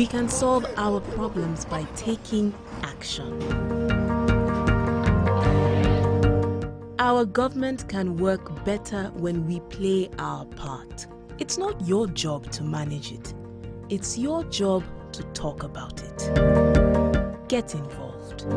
We can solve our problems by taking action. Our government can work better when we play our part. It's not your job to manage it. It's your job to talk about it. Get involved.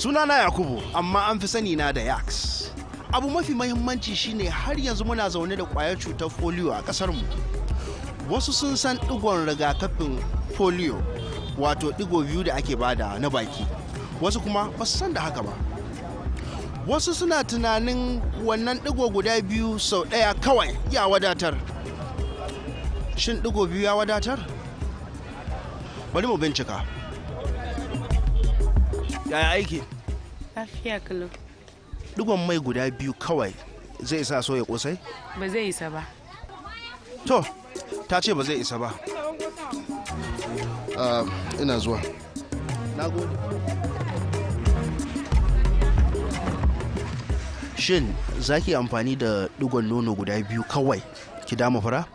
Sunana Yakubu, amma an fi sani na da Yaks. Abu mafi mahimmanci shine har yanzu muna zaune da ƙwayar cutar polio a ƙasar mu. Wasu sun san digon rigakafin polio, wato digo biyu da ake bada na baki. Wasu kuma ba su san da haka ba. Wasu suna tunanin wannan digo guda biyu sau ɗaya kawai ya wadatar. Shin digo biyu ya wadatar? Bari mu bincika. Yaya aiki? Lafiya kalau. Digon mai guda biyu kawai zai isa soya kosai? Ba zai isa ba. To, ta ce ba zai isa ba. Ina zuwa. Na gode. Shin za ki amfani da digon nono guda biyu kawai ki dama fura?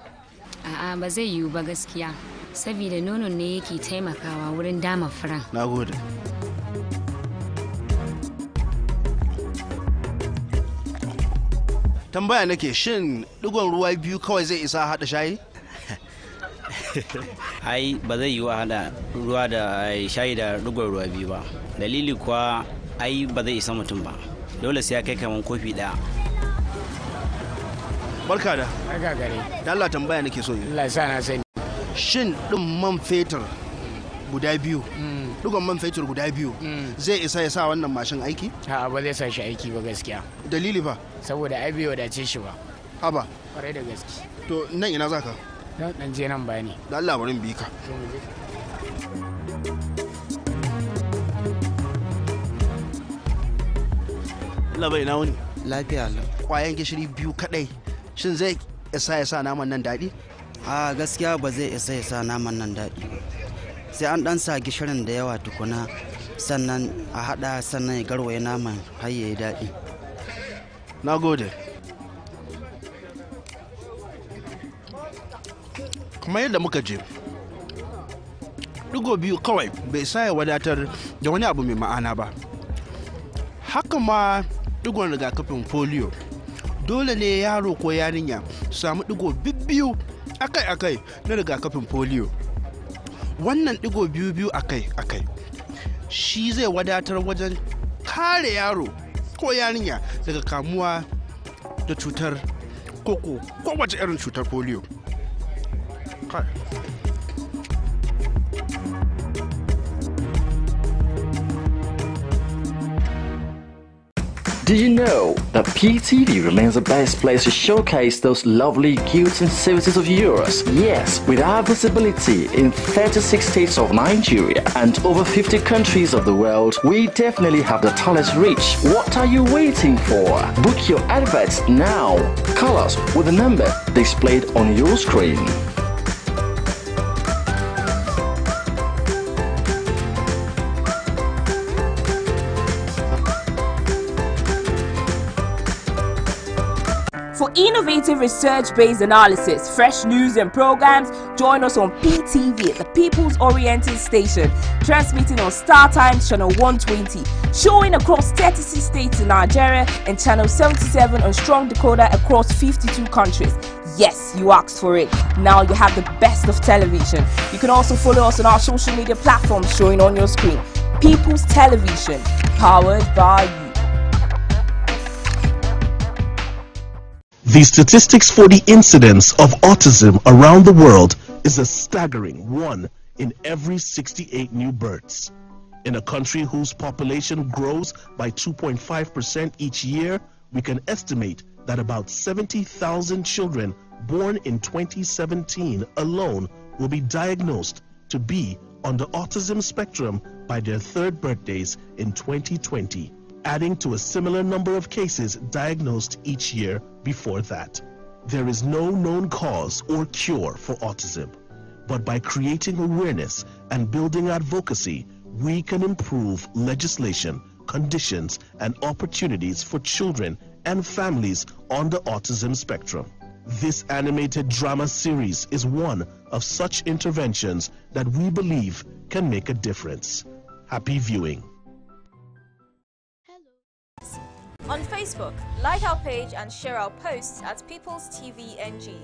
A'a, ba zai yiwu ba gaskiya. Saboda nonon ne yake taimakawa wurin dama furan. Na gode. Tambaya nake, shin digon ruwa biyu kawai zai isa hada shayi? Ai ba zai yiwu a hada ruwa da shayi da digon ruwa biyu ba. Dalili kuwa ai ba zai isa mutum ba. Dole sai ya kai kaman kofi daya. Barka da. Barka gare. Da Allah tambaya nake so yi. Allah ya sa na sani. Shin din man fetur guda biyu, digon man fetur guda biyu zai isa ya sa wannan mashin aiki? A'a, ba zai sa shi aiki ba gaskiya. Dalili ba? Saboda ai bai wadace shi ba. Haba. Kwarai da gaske. To nan ina zaka? Dan je nan bayani. Da Allah bari bi ka. Labai na wani? Lafiya lau. Kwayan gishiri biyu kadai. Shin zai isa ya sa naman nan daɗi? A gaskiya ba zai isa ya sa naman nan daɗi. Sai an ɗan sa gishirin da yawa tukuna, sannan a haɗa sannan ya garwaye naman har ya yi daɗi. Na gode. Kuma yadda muka je, digo biyu kawai bai sa ya wadatar da wani abu mai ma'ana ba. Haka ma digon rigakafin polio, dole ne yaro ko yarinya su samu digo biyu akai-akai na rigakafin polio. Wannan digo biyu akai-akai shi zai wadatar wajen kare yaro ko yarinya daga kamuwa da cutar koko kowace irin cutar polio. Did you know that PTV remains the best place to showcase those lovely goods and services of yours? Yes, with our visibility in 36 states of Nigeria and over 50 countries of the world, we definitely have the tallest reach. What are you waiting for? Book your adverts now. Call us with the number displayed on your screen. For innovative research-based analysis, fresh news and programs, join us on PTV, the People's Oriented Station, transmitting on Star Times Channel 120, showing across 36 states in Nigeria, and Channel 77 on Strong Decoder across 52 countries. Yes, you asked for it. Now you have the best of television. You can also follow us on our social media platforms showing on your screen. People's Television, powered by you. The statistics for the incidence of autism around the world is a staggering 1 in every 68 new births. In a country whose population grows by 2.5% each year, we can estimate that about 70,000 children born in 2017 alone will be diagnosed to be on the autism spectrum by their 3rd birthdays in 2020, adding to a similar number of cases diagnosed each year before that. There is no known cause or cure for autism, but by creating awareness and building advocacy, we can improve legislation, conditions, and opportunities for children and families on the autism spectrum. This animated drama series is one of such interventions that we believe can make a difference. Happy viewing. On Facebook, like our page and share our posts at People's TV NG.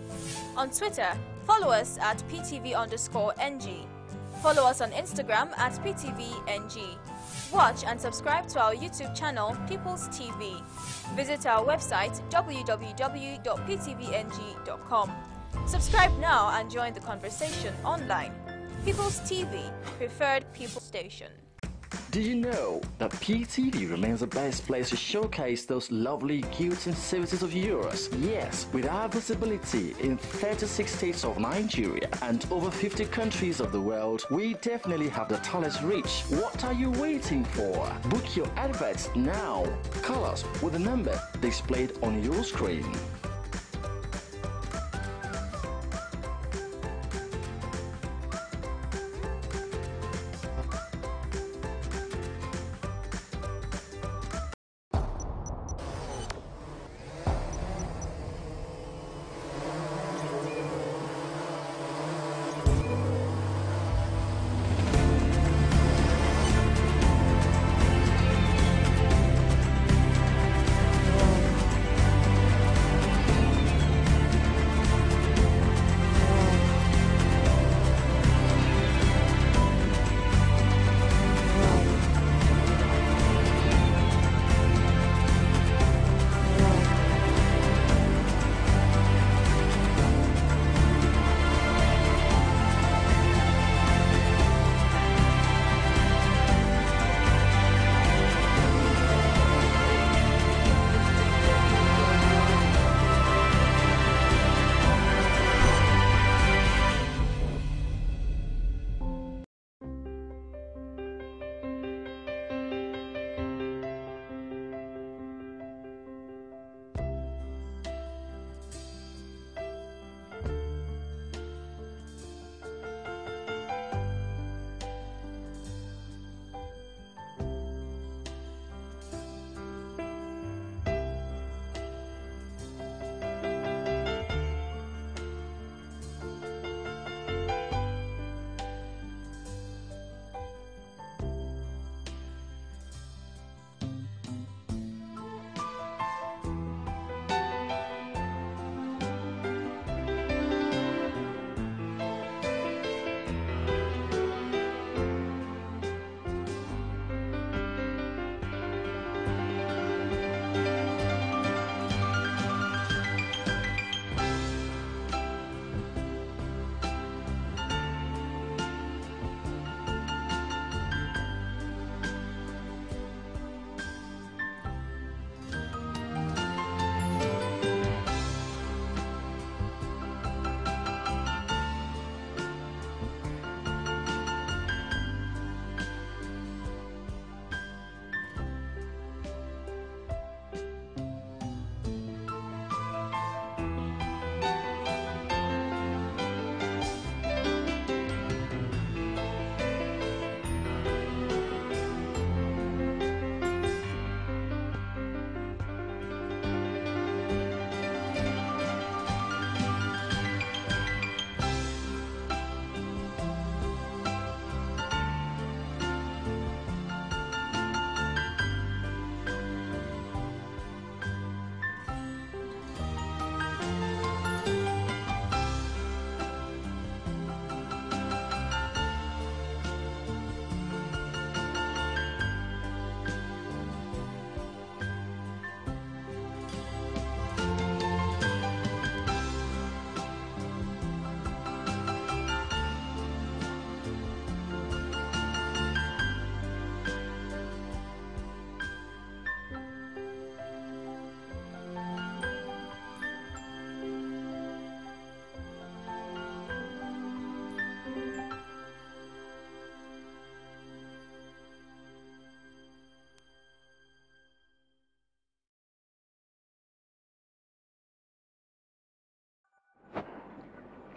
On Twitter, follow us at PTV_NG. Follow us on Instagram at PTVNG. Watch and subscribe to our YouTube channel, People's TV. Visit our website, www.ptvng.com. Subscribe now and join the conversation online. People's TV, preferred people station. Did you know that PTV remains the best place to showcase those lovely goods and services of yours? Yes, with our visibility in 36 states of Nigeria and over 50 countries of the world, we definitely have the tallest reach. What are you waiting for? Book your adverts now. Call us with the number displayed on your screen.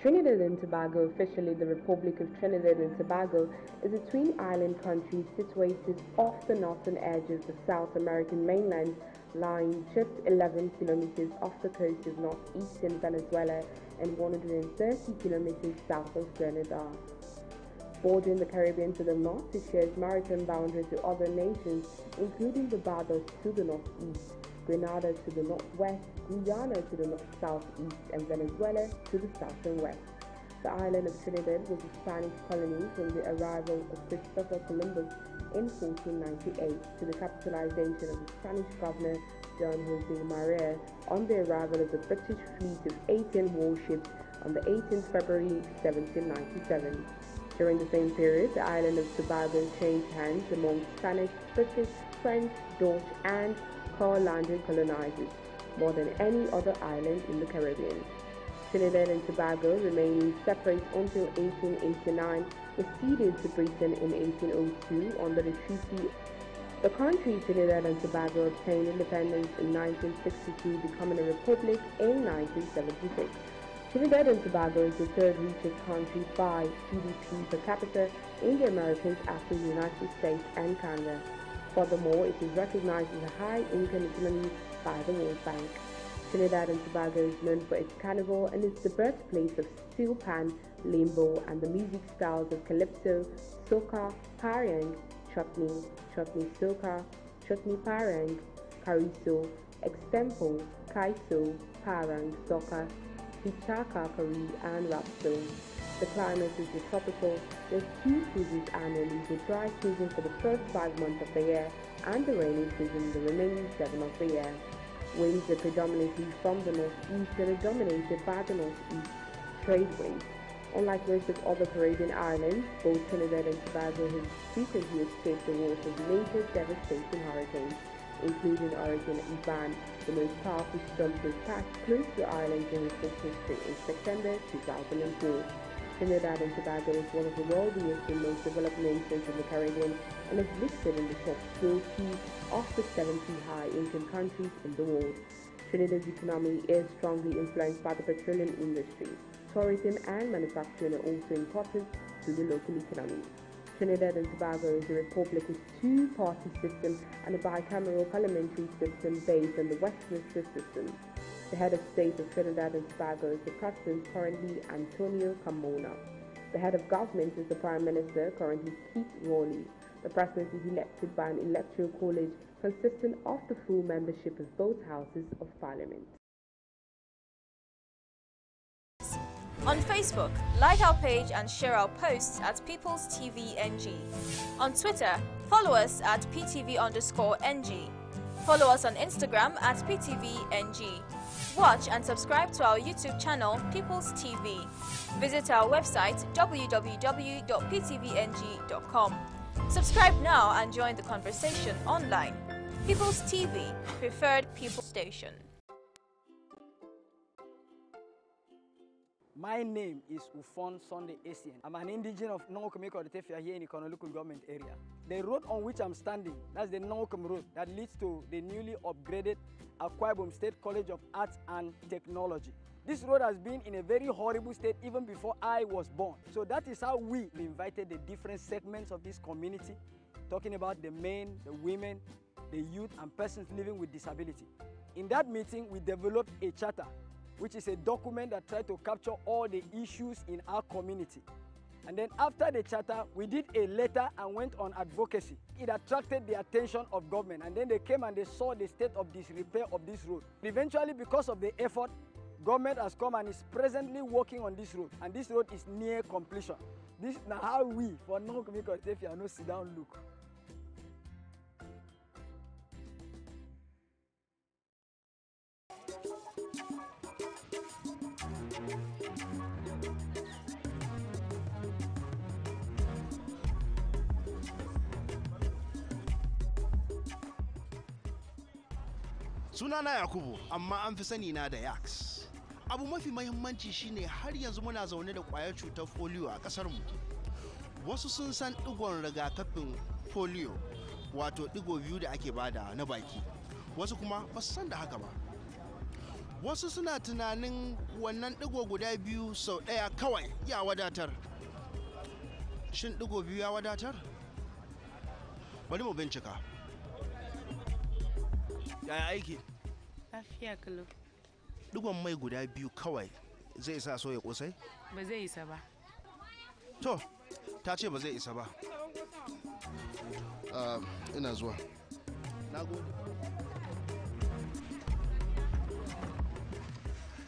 Trinidad and Tobago, officially the Republic of Trinidad and Tobago, is a twin island country situated off the northern edge of the South American mainland, lying just 11 kilometers off the coast of northeastern Venezuela and 130 kilometers south of Grenada. Bordering the Caribbean to the north, it shares maritime boundaries to other nations, including Barbados to the northeast, Grenada to the northwest, Guyana to the north-southeast, and Venezuela to the south and west. The island of Trinidad was a Spanish colony from the arrival of Christopher Columbus in 1498 to the capitalization of the Spanish governor Don Jose Maria on the arrival of the British fleet of 18 warships on the 18th February 1797. During the same period, the island of Tobago changed hands among Spanish, British, French, Dutch, and Carolinian colonizers, more than any other island in the Caribbean. Trinidad and Tobago, remaining separate until 1889, was ceded to Britain in 1802 under the treaty. The country Trinidad and Tobago obtained independence in 1962, becoming a republic in 1976. Trinidad and Tobago is the third richest country by GDP per capita in the Americas after the United States and Canada. Furthermore, it is recognized as a high-income economy by the World Bank. Trinidad and Tobago is known for its carnival and is the birthplace of steel pan, limbo, and the music styles of calypso, soca, parang, chutney soca, chutney parang, carrizo, extempo, kaiso, parang, soca, Pichaka, Kari, and Rapso. The climate is tropical. There's 2 seasons annually, the dry season for the first 5 months of the year and the rainy season the remaining 7 of the year. Winds are predominantly from the northeast and are dominated by the northeast trade winds. Unlike most of other Caribbean islands, both Trinidad and Tobago have frequently escaped the wars of major devastating hurricanes, including Hurricane Ivan, the most powerful storm to pass close to the island during its history in September 2004. Trinidad and Tobago is one of the wealthiest and most developed nations in the Caribbean and is listed in the top 40 of the 70 high-income countries in the world. Trinidad's economy is strongly influenced by the petroleum industry. Tourism and manufacturing are also important to the local economy. Trinidad and Tobago is a republic with 2-party system and a bicameral parliamentary system based on the Westminster system. The head of state of Trinidad and Tobago is the president, currently Antonio Carmona. The head of government is the Prime Minister, currently Keith Rowley. The president is elected by an electoral college consisting of the full membership of both houses of parliament. On Facebook, like our page and share our posts at People's TV NG. On Twitter, follow us at PTV_NG. Follow us on Instagram at PTVNG. Watch and subscribe to our YouTube channel, People's TV. Visit our website, www.ptvng.com. Subscribe now and join the conversation online. People's TV, preferred people station. My name is Ufon Sunday Essien. I'm an indigenous of Nongokomeko Tefia here in Ikono local government area. The road on which I'm standing, that's the Nongokom Road that leads to the newly upgraded Akwa Ibom State College of Arts and Technology. This road has been in a very horrible state even before I was born. So that is how we invited the different segments of this community, talking about the men, the women, the youth, and persons living with disability. In that meeting, we developed a charter, which is a document that tried to capture all the issues in our community. And then after the charter, we did a letter and went on advocacy. It attracted the attention of government, and then they came and they saw the state of disrepair of this road. Eventually, because of the effort, government has come and is presently working on this road, and this road is near completion. This is now how we, for Nongokomeko Tefia, no sit down look. Sunana Yakubu, amma an fi sani na da Yaks. Abu mafi mahimmanci shine har yanzu muna zaune da ƙwayar cutar polio a ƙasar mu. Wasu sun san digon rigakafin polio, wato digo biyu da ake bada na baki. Wasu kuma ba su san da haka ba. wasu suna tunanin wannan ɗigo guda biyu sau ɗaya kawai ya wadatar. Shin ɗigo biyu ya wadatar? Bari mu bincika. Yaya aiki? Lafiya kalau. Ɗigon mai guda biyu kawai zai isa soya kosai? Ba zai isa ba. To, ta ce ba zai isa ba. Ina zuwa. Na gode.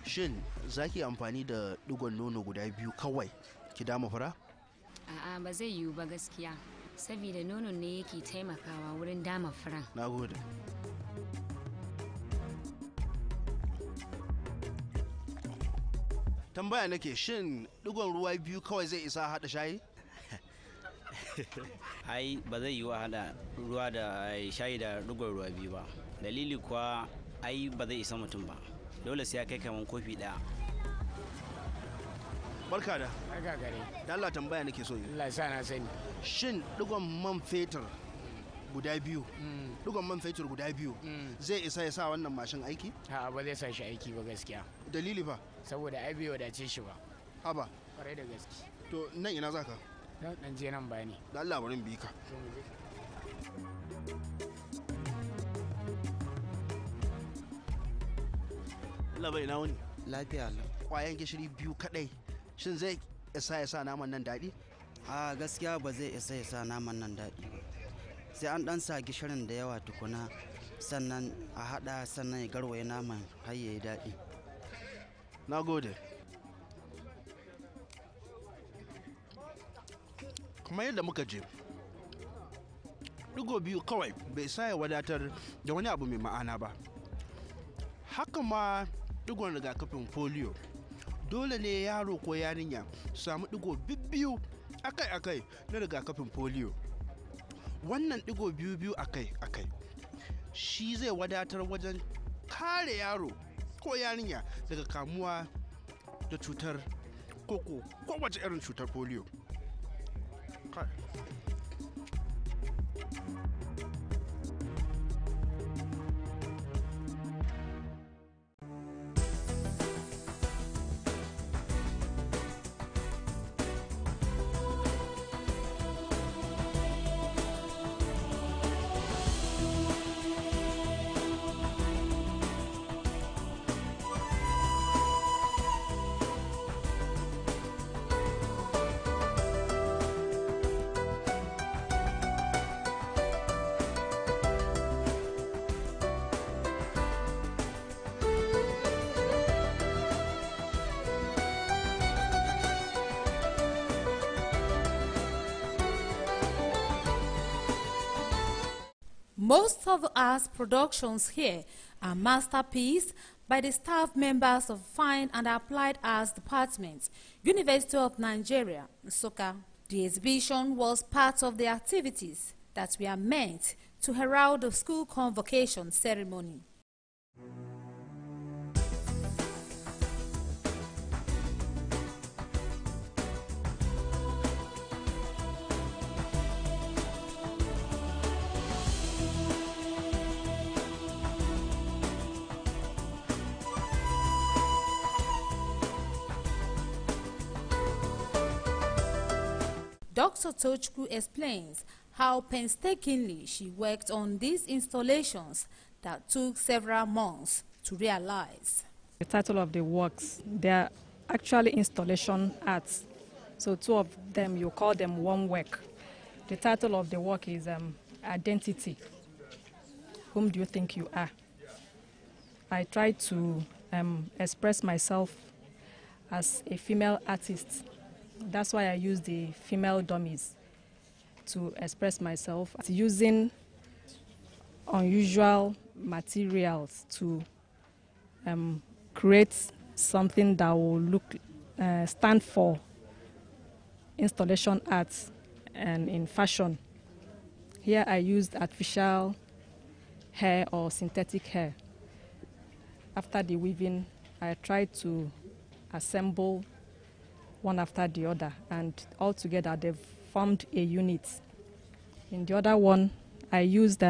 Shin za ki amfani da ɗigon nono guda biyu kawai ki dama fura? A'a ba zai yiwu ba gaskiya. Saboda nonon ne yake taimakawa wurin dama furan. Na gode. Tambaya nake, shin ɗigon ruwa biyu kawai zai isa haɗa shayi? Ai ba zai yiwu a haɗa ruwa da shayi da ɗigon ruwa biyu ba. Dalili kuwa ai ba zai isa mutum ba. Dole sai ya kai kaman kofi ɗaya. Barka da. Barka gare. Da Allah tambaya nake so yi. Allah sa na sani. Shin ɗigon man fetur guda biyu, ɗigon man fetur guda biyu zai isa ya sa wannan mashin aiki? A'a ba zai sa shi aiki ba gaskiya. Dalili fa? Saboda ai bai wadace shi ba. Haba. Kwarai da gaske. To nan ina zaka? Dan je nan bayani. Da Allah bari bi ka. Allah bai na wani. Lafiya Allah. Kwayan gishiri biyu kadai. Shin zai isa ya sa naman nan daɗi? A gaskiya ba zai isa ya sa naman nan daɗi ba. Sai an ɗan sa gishirin da yawa tukuna sannan a haɗa sannan ya garwaye naman har ya yi daɗi. Na gode. Kuma yadda muka je, ɗigo biyu kawai bai sa ya wadatar da wani abu mai ma'ana ba. Haka ma ɗigon rigakafin polio. Dole ne yaro ko yarinya su samu ɗigo biyu akai-akai na rigakafin polio. Wannan ɗigo biyu akai-akai shi zai wadatar wajen kare yaro ko yarinya daga kamuwa da cutar koko kowace irin cutar polio. Most of the arts productions here are masterpieces by the staff members of Fine and Applied Arts Department, University of Nigeria, Nsukka. The exhibition was part of the activities that were meant to herald the school convocation ceremony. Dr. Tochku explains how painstakingly she worked on these installations that took several months to realize. The title of the works, they are actually installation arts. So two of them, you call them one work. The title of the work is Identity. Whom do you think you are? I try to express myself as a female artist. That's why I use the female dummies to express myself, using unusual materials to create something that will stand for installation arts and in fashion. Here I used artificial hair or synthetic hair. After the weaving, I tried to assemble one after the other, and all together they've formed a unit. In the other one, I used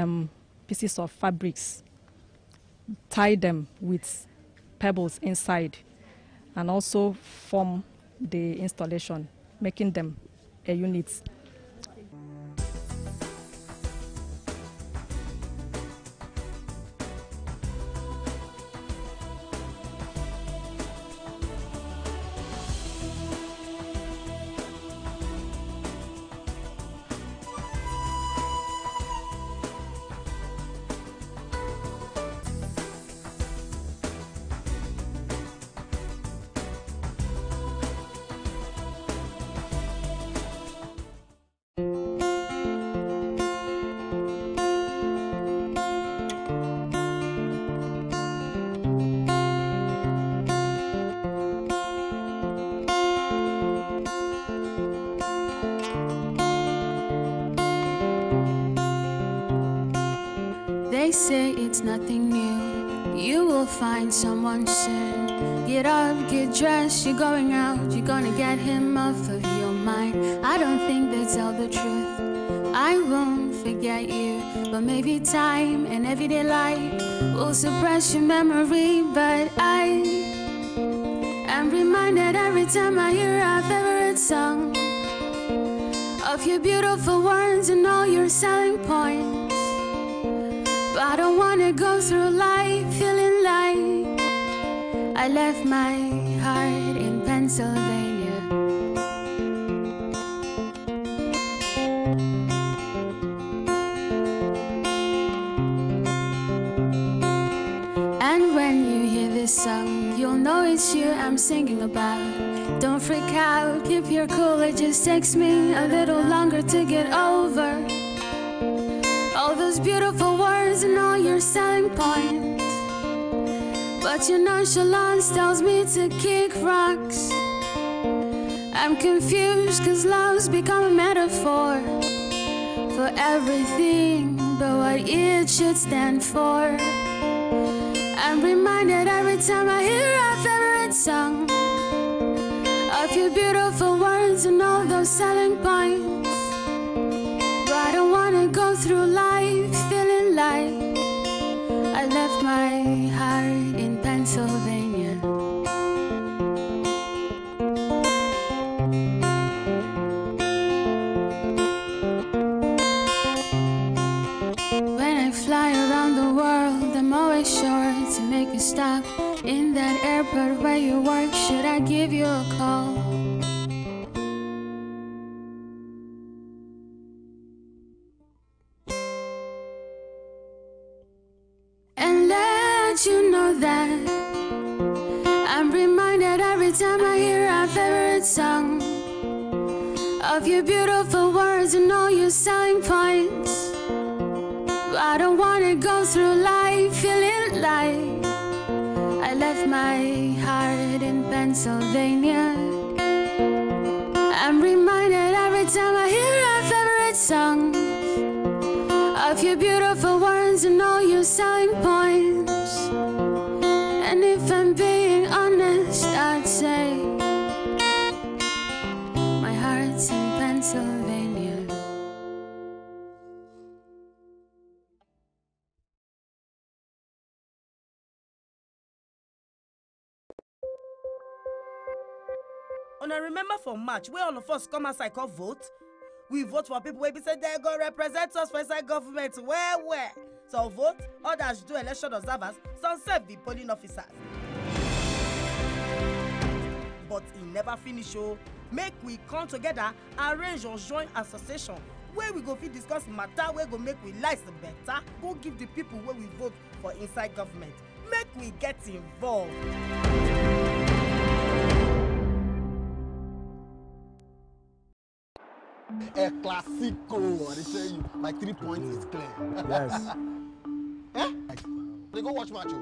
pieces of fabrics, tied them with pebbles inside and also form the installation, making them a unit. They say it's nothing new, you will find someone soon. Get up, get dressed, you're going out, you're gonna get him off of your mind. I don't think they tell the truth, I won't forget you. But maybe time and everyday life will suppress your memory. But I am reminded every time I hear our favorite song of your beautiful words and all your selling points. I don't wanna go through life feeling like I left my heart in Pennsylvania. And when you hear this song, you'll know it's you I'm singing about. Don't freak out, keep your cool, it just takes me a little longer to get over all those beautiful words and all your selling points. But your nonchalance tells me to kick rocks. I'm confused cause love's become a metaphor for everything but what it should stand for. I'm reminded every time I hear our favorite song of your beautiful words and all those selling points. But I don't wanna go through life feeling like I left my heart in Pennsylvania. When I fly around the world, I'm always sure to make a stop in that airport where you work. Should I give you a call? And let you know that I'm reminded every time I hear our favorite song of your beautiful words and all your selling points. I don't wanna go through life feeling like I left my heart in Pennsylvania. I'm reminded every time I hear our favorite song of your beautiful words and all your selling points. And if I'm being honest, I'd say my heart's in Pennsylvania. And I remember for March, where all of us come outside come vote. We vote for people where we say they go represent us for inside government. Where? So vote, others do election observers, some serve the polling officers. But it never finish. Make we come together, arrange or join association where we go fit discuss matter where go make we lives better. Go give the people where we vote for inside government. Make we get involved. A classico, I tell you, my 3 points is clear. Yes. Eh? They go watch match.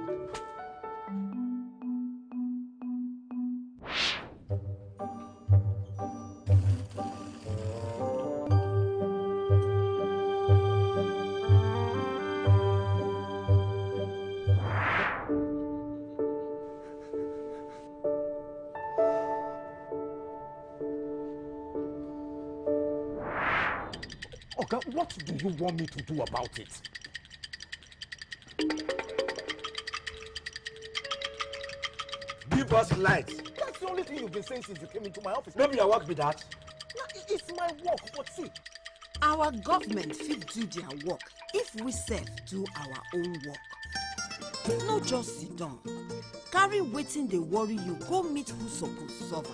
Okay, what do you want me to do about it? keep us light. That's the only thing you've been saying since you came into my office. Maybe your work be that. No, it's my work, but see. Our government fit do their work if we sef do our own work. No just sit down. Carry wetin dey worry you go meet who suppose solve am.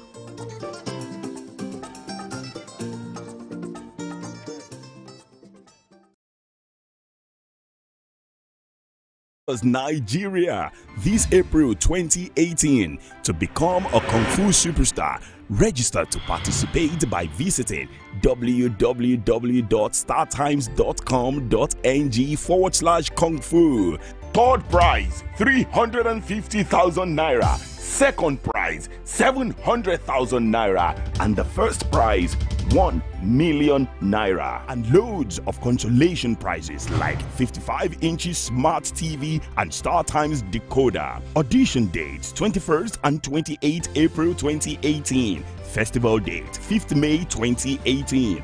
Nigeria this April 2018 to become a Kung Fu superstar. Register to participate by visiting www.startimes.com.ng/Kung Fu. Third prize 350,000 naira. Second prize 700,000 naira. And the first prize 1 million naira. And loads of consolation prizes like 55 inches smart TV and StarTimes decoder. Audition dates 21st and 28th April 2018. Festival date 5th May 2018.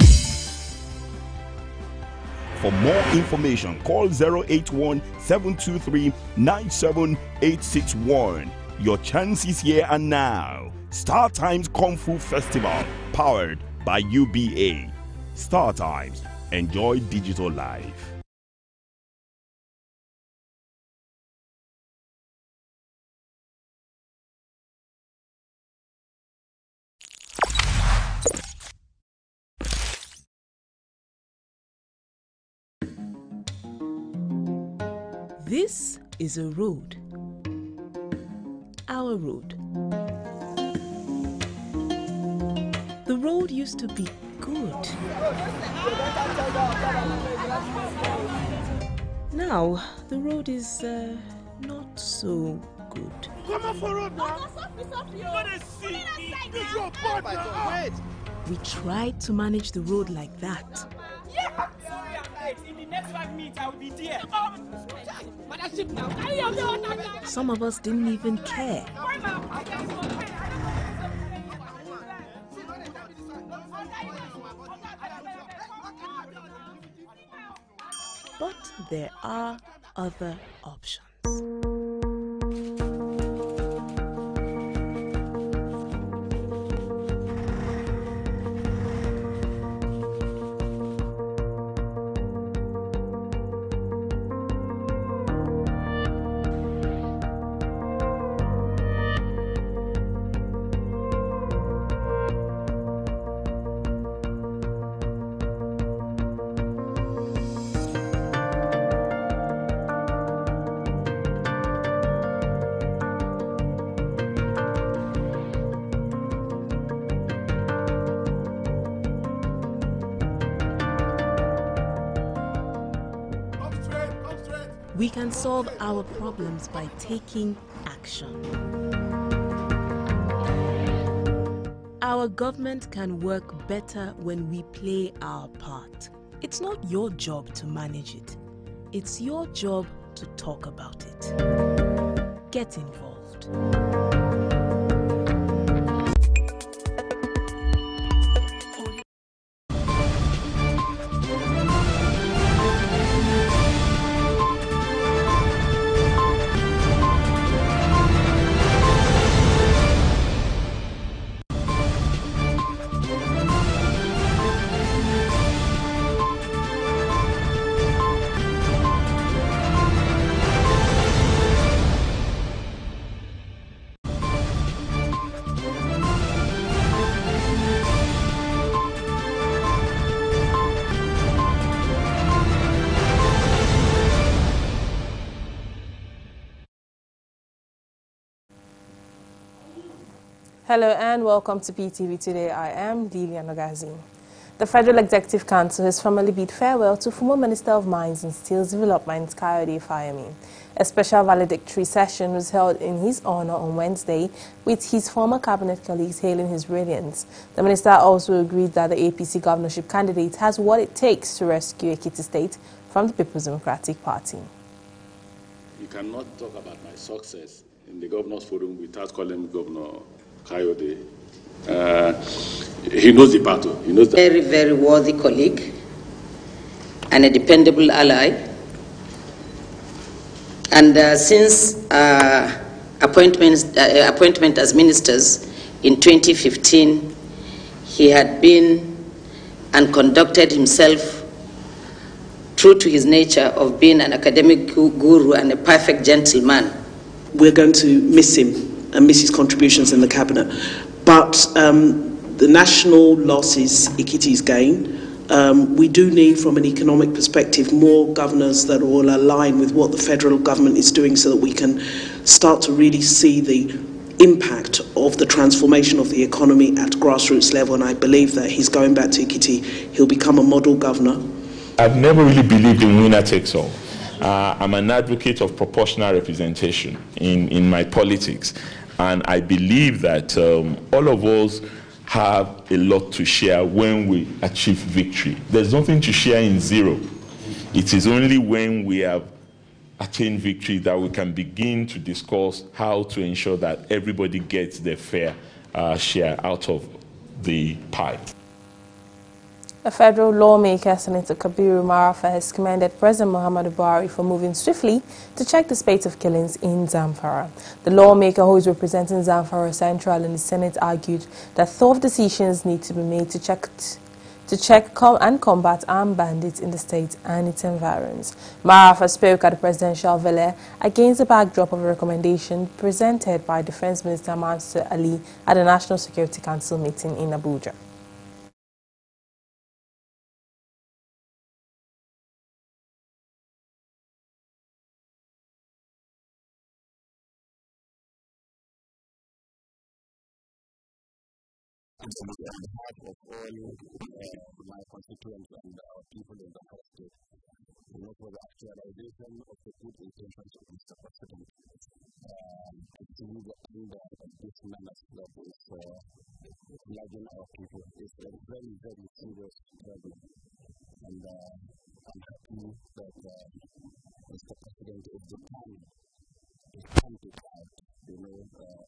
For more information, call 081-723-97861. Your chance is here and now. StarTimes Kung Fu Festival, powered by UBA. StarTimes, enjoy digital life. This is a road. Our road. The road used to be good. Now, the road is not so good. Come on for road now. We tried to manage the road like that. Yeah. Sorry, I'm late. In the next 5 minutes, I will be there. Some of us didn't even care. But there are other options. We can solve our problems by taking action. Our government can work better when we play our part. It's not your job to manage it. It's your job to talk about it. Get involved. Hello and welcome to PTV Today. I am Lilian Ogazin. The Federal Executive Council has formally bid farewell to former Minister of Mines and Steel Development, Kayode Fayemi. A special valedictory session was held in his honor on Wednesday, with his former cabinet colleagues hailing his brilliance. The minister also agreed that the APC governorship candidate has what it takes to rescue Ekiti State from the People's Democratic Party. You cannot talk about my success in the Governors Forum without calling Governor Kayode. He knows the battle. He knows that. Very, very worthy colleague and a dependable ally. And since I appointment as ministers in 2015, he had been and conducted himself true to his nature of being an academic guru and a perfect gentleman. We're going to miss him and miss his contributions in the cabinet. But the national loss is Ekiti's gain. We do need, from an economic perspective, more governors that will align with what the federal government is doing so that we can start to really see the impact of the transformation of the economy at grassroots level. And I believe that he's going back to Ekiti. He'll become a model governor. I've never really believed in winner takes all. I'm an advocate of proportional representation in my politics. And I believe that all of us have a lot to share when we achieve victory. There's nothing to share in zero. It is only when we have attained victory that we can begin to discuss how to ensure that everybody gets their fair share out of the pie. A federal lawmaker, Senator Kabiru Marafa, has commended President Muhammadu Buhari for moving swiftly to check the spate of killings in Zamfara. The lawmaker, who is representing Zamfara Central in the Senate, argued that tough decisions need to be made to check and combat armed bandits in the state and its environs. Marafa spoke at the presidential villa against the backdrop of a recommendation presented by Defense Minister Mansur Ali at the National Security Council meeting in Abuja. On behalf of all my constituents and our people in the state, for the actualization of the good intentions of Mr. President, I believe that this menace that is flooding our people is a very, very serious problem. And I'm happy that Mr. President is determined to come to out,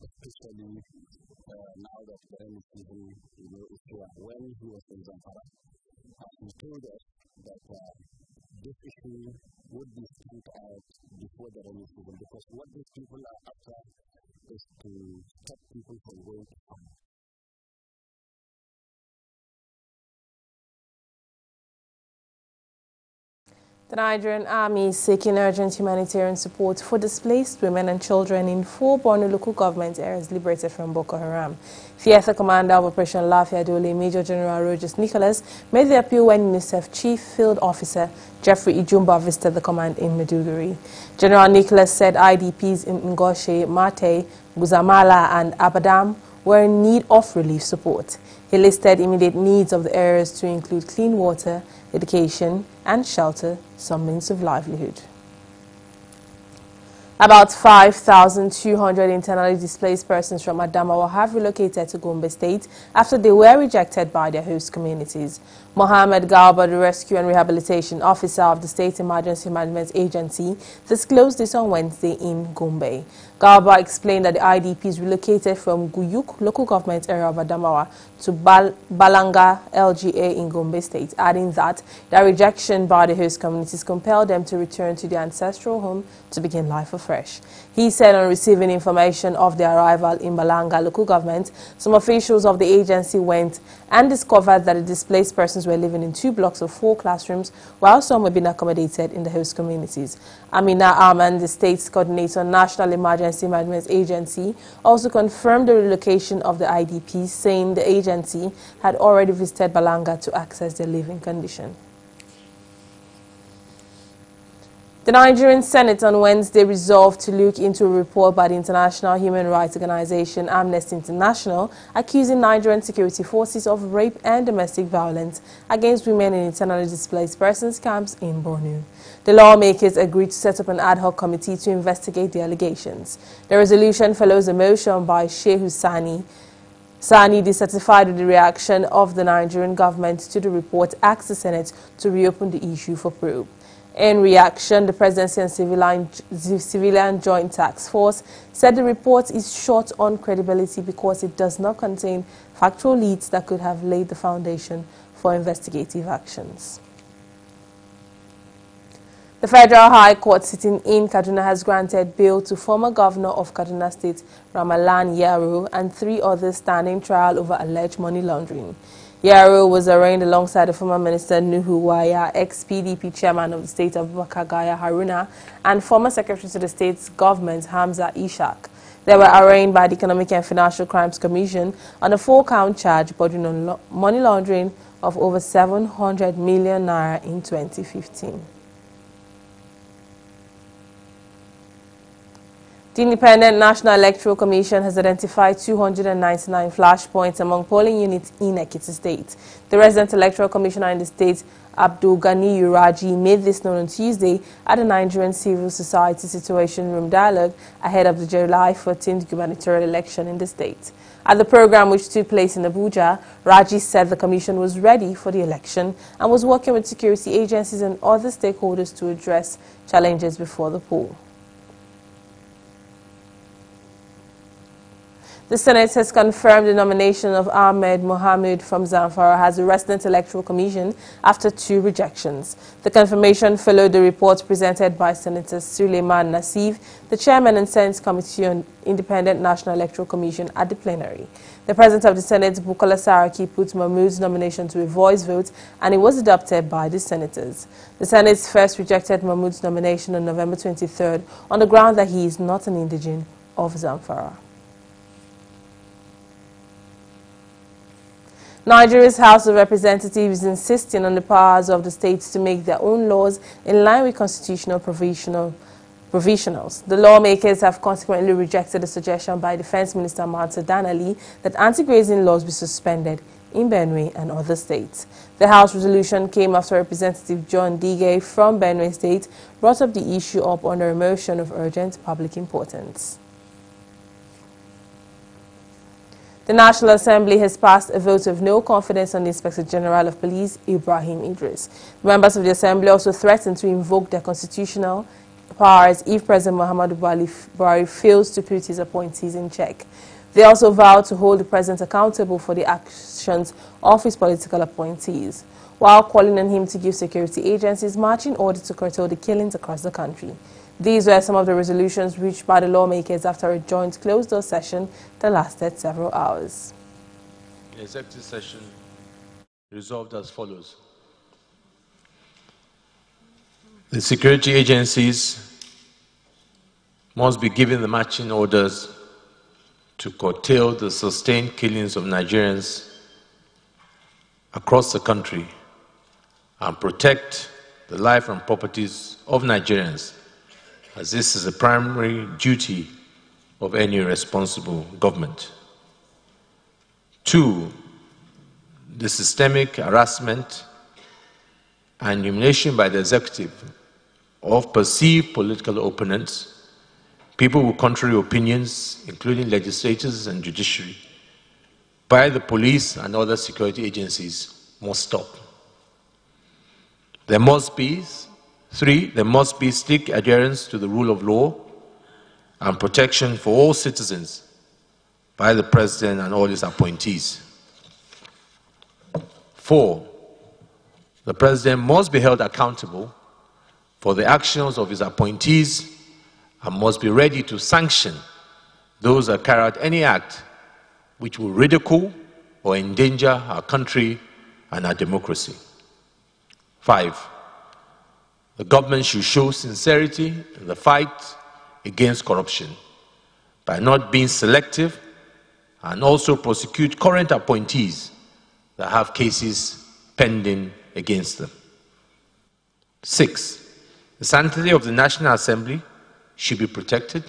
especially now that the rainy season is here. When he was in Zamfara, he told us that this issue would be spent out before the rainy season, because what these people are after is to stop people from going to farm. The Nigerian Army is seeking urgent humanitarian support for displaced women and children in 4 Borno local government areas liberated from Boko Haram. Fiesta Commander of Operation Lafia Dole, Major General Rogers Nicholas, made the appeal when UNICEF Chief Field Officer Jeffrey Ijumba visited the command in Maiduguri. General Nicholas said IDPs in Ngoshe, Mate, Guzamala and Abadam were in need of relief support. He listed immediate needs of the areas to include clean water, education and shelter, some means of livelihood. About 5,200 internally displaced persons from Adamawa have relocated to Gombe State after they were rejected by their host communities. Mohammed Galba, the Rescue and Rehabilitation Officer of the State Emergency Management Agency, disclosed this on Wednesday in Gombe. Galba explained that the IDPs relocated from Guyuk local government area of Adamawa to Balanga LGA in Gombe State, adding that their rejection by the host communities compelled them to return to their ancestral home to begin life afresh. He said on receiving information of their arrival in Balanga local government, some officials of the agency went and discovered that the displaced persons were living in 2 blocks of 4 classrooms, while some were being accommodated in the host communities. Amina Ahman, the state's coordinator, National Emergency Management Agency, also confirmed the relocation of the IDPs, saying the agency had already visited Balanga to access their living condition. The Nigerian Senate on Wednesday resolved to look into a report by the international human rights organization Amnesty International accusing Nigerian security forces of rape and domestic violence against women in internally displaced persons camps in Borno. The lawmakers agreed to set up an ad hoc committee to investigate the allegations. The resolution follows a motion by Shehu Sani, dissatisfied with the reaction of the Nigerian government to the report, asked the Senate to reopen the issue for probe. In reaction, the Presidency and Civilian Joint Task Force said the report is short on credibility because it does not contain factual leads that could have laid the foundation for investigative actions. The Federal High Court sitting in Kaduna has granted bail to former governor of Kaduna State, Ramalan Yaro, and 3 others standing trial over alleged money laundering. Yaro was arraigned alongside the former minister Nuhu Waya, ex-PDP chairman of the state of Bakagaya Haruna, and former secretary to the state's government Hamza Ishaq. They were arraigned by the Economic and Financial Crimes Commission on a 4-count charge bordering on money laundering of over 700 million naira in 2015. The Independent National Electoral Commission has identified 299 flashpoints among polling units in Ekiti State. The resident electoral commissioner in the state, Abdul Ghani Uraji, made this known on Tuesday at the Nigerian Civil Society Situation Room Dialogue ahead of the July 14th gubernatorial election in the state. At the program, which took place in Abuja, Raji said the commission was ready for the election and was working with security agencies and other stakeholders to address challenges before the poll. The Senate has confirmed the nomination of Ahmed Mohammed from Zamfara as the resident electoral commission after 2 rejections. The confirmation followed the report presented by Senator Suleiman Nassif, the chairman and Senate Committee on Independent National Electoral Commission, at the plenary. The President of the Senate, Bukola Saraki, put Mahmoud's nomination to a voice vote and it was adopted by the senators. The Senate first rejected Mahmoud's nomination on November 23rd on the ground that he is not an indigene of Zamfara. Nigeria's House of Representatives is insisting on the powers of the states to make their own laws in line with constitutional provisionals. The lawmakers have consequently rejected the suggestion by Defense Minister Mansur Danali that anti-grazing laws be suspended in Benue and other states. The House resolution came after Representative John Dige from Benue State brought up the issue up under a motion of urgent public importance. The National Assembly has passed a vote of no confidence on the Inspector General of Police, Ibrahim Idris. Members of the Assembly also threatened to invoke their constitutional powers if President Muhammadu Buhari fails to put his appointees in check. They also vowed to hold the President accountable for the actions of his political appointees, while calling on him to give security agencies marching orders to curtail the killings across the country. These were some of the resolutions reached by the lawmakers after a joint closed-door session that lasted several hours. The executive session resolved as follows. The security agencies must be given the marching orders to curtail the sustained killings of Nigerians across the country and protect the life and properties of Nigerians, as this is a primary duty of any responsible government. 2, the systemic harassment and humiliation by the executive of perceived political opponents, people with contrary opinions, including legislators and judiciary, by the police and other security agencies must stop. There must be 3, there must be strict adherence to the rule of law and protection for all citizens by the President and all his appointees. 4, the President must be held accountable for the actions of his appointees and must be ready to sanction those that carry out any act which will ridicule or endanger our country and our democracy. 5, the government should show sincerity in the fight against corruption by not being selective and also prosecute current appointees that have cases pending against them. 6, the sanctity of the National Assembly should be protected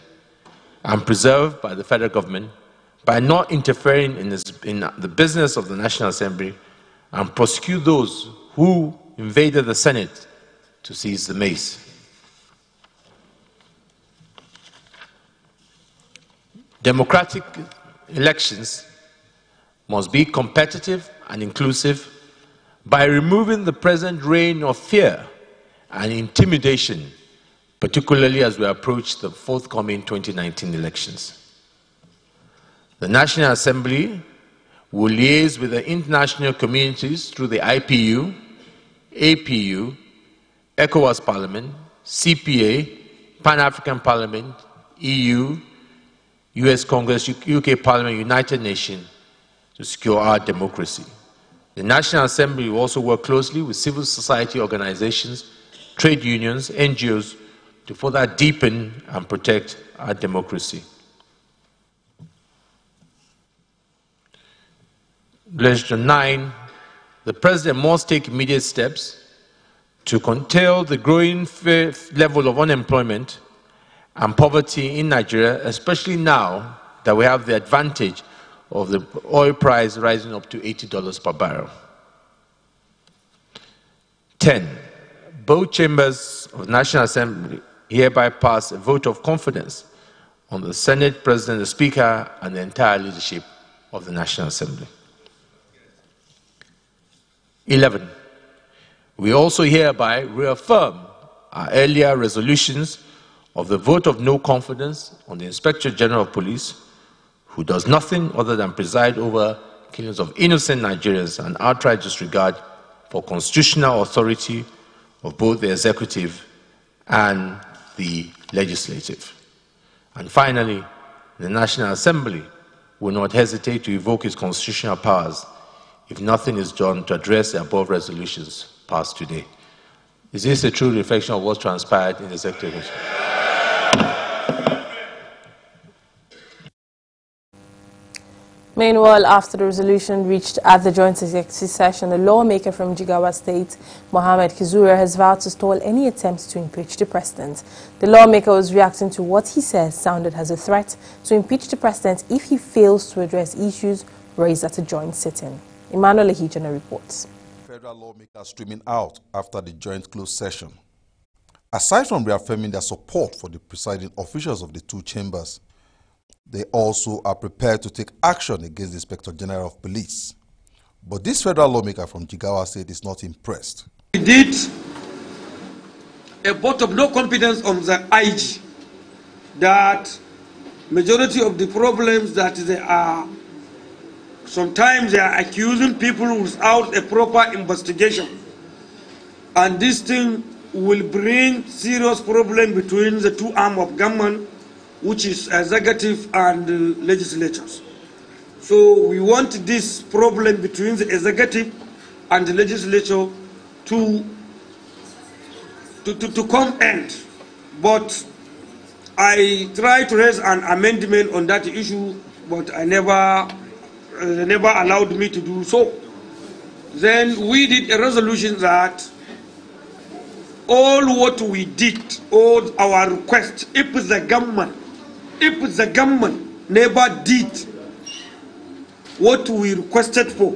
and preserved by the federal government by not interfering in the business of the National Assembly and prosecute those who invaded the Senate to seize the mace. Democratic elections must be competitive and inclusive by removing the present reign of fear and intimidation, particularly as we approach the forthcoming 2019 elections. The National Assembly will liaise with the international communities through the IPU, APU, ECOWAS Parliament, CPA, Pan-African Parliament, EU, US Congress, UK Parliament, United Nations to secure our democracy. The National Assembly will also work closely with civil society organizations, trade unions, NGOs to further deepen and protect our democracy. Resolution 9, the President must take immediate steps to curtail the growing level of unemployment and poverty in Nigeria, especially now that we have the advantage of the oil price rising up to $80 per barrel. 10. Both chambers of the National Assembly hereby pass a vote of confidence on the Senate President, the Speaker, and the entire leadership of the National Assembly. 11. We also hereby reaffirm our earlier resolutions of the vote of no confidence on the Inspector General of Police, who does nothing other than preside over killings of innocent Nigerians and outright disregard for constitutional authority of both the executive and the legislative. And finally, the National Assembly will not hesitate to evoke its constitutional powers if nothing is done to address the above resolutions passed today. Is this a true reflection of what transpired in the executive? Meanwhile, after the resolution reached at the joint executive session, a lawmaker from Jigawa State, Mohammed Kizura, has vowed to stall any attempts to impeach the president. The lawmaker was reacting to what he says sounded as a threat to impeach the president if he fails to address issues raised at a joint sitting. Emmanuel Ehijana reports. Federal lawmakers streaming out after the joint closed session. Aside from reaffirming their support for the presiding officials of the two chambers, they also are prepared to take action against the Inspector General of Police. But this federal lawmaker from Jigawa State is not impressed. We did a vote of no confidence on the IG, that majority of the problems that they are, sometimes they are accusing people without a proper investigation. And this thing will bring serious problem between the two arms of government, which is executive and legislatures. So we want this problem between the executive and the legislature to come end. But I tried to raise an amendment on that issue, but they never allowed me to do so. Then we did a resolution that all what we did, all our requests, if the government never did what we requested for,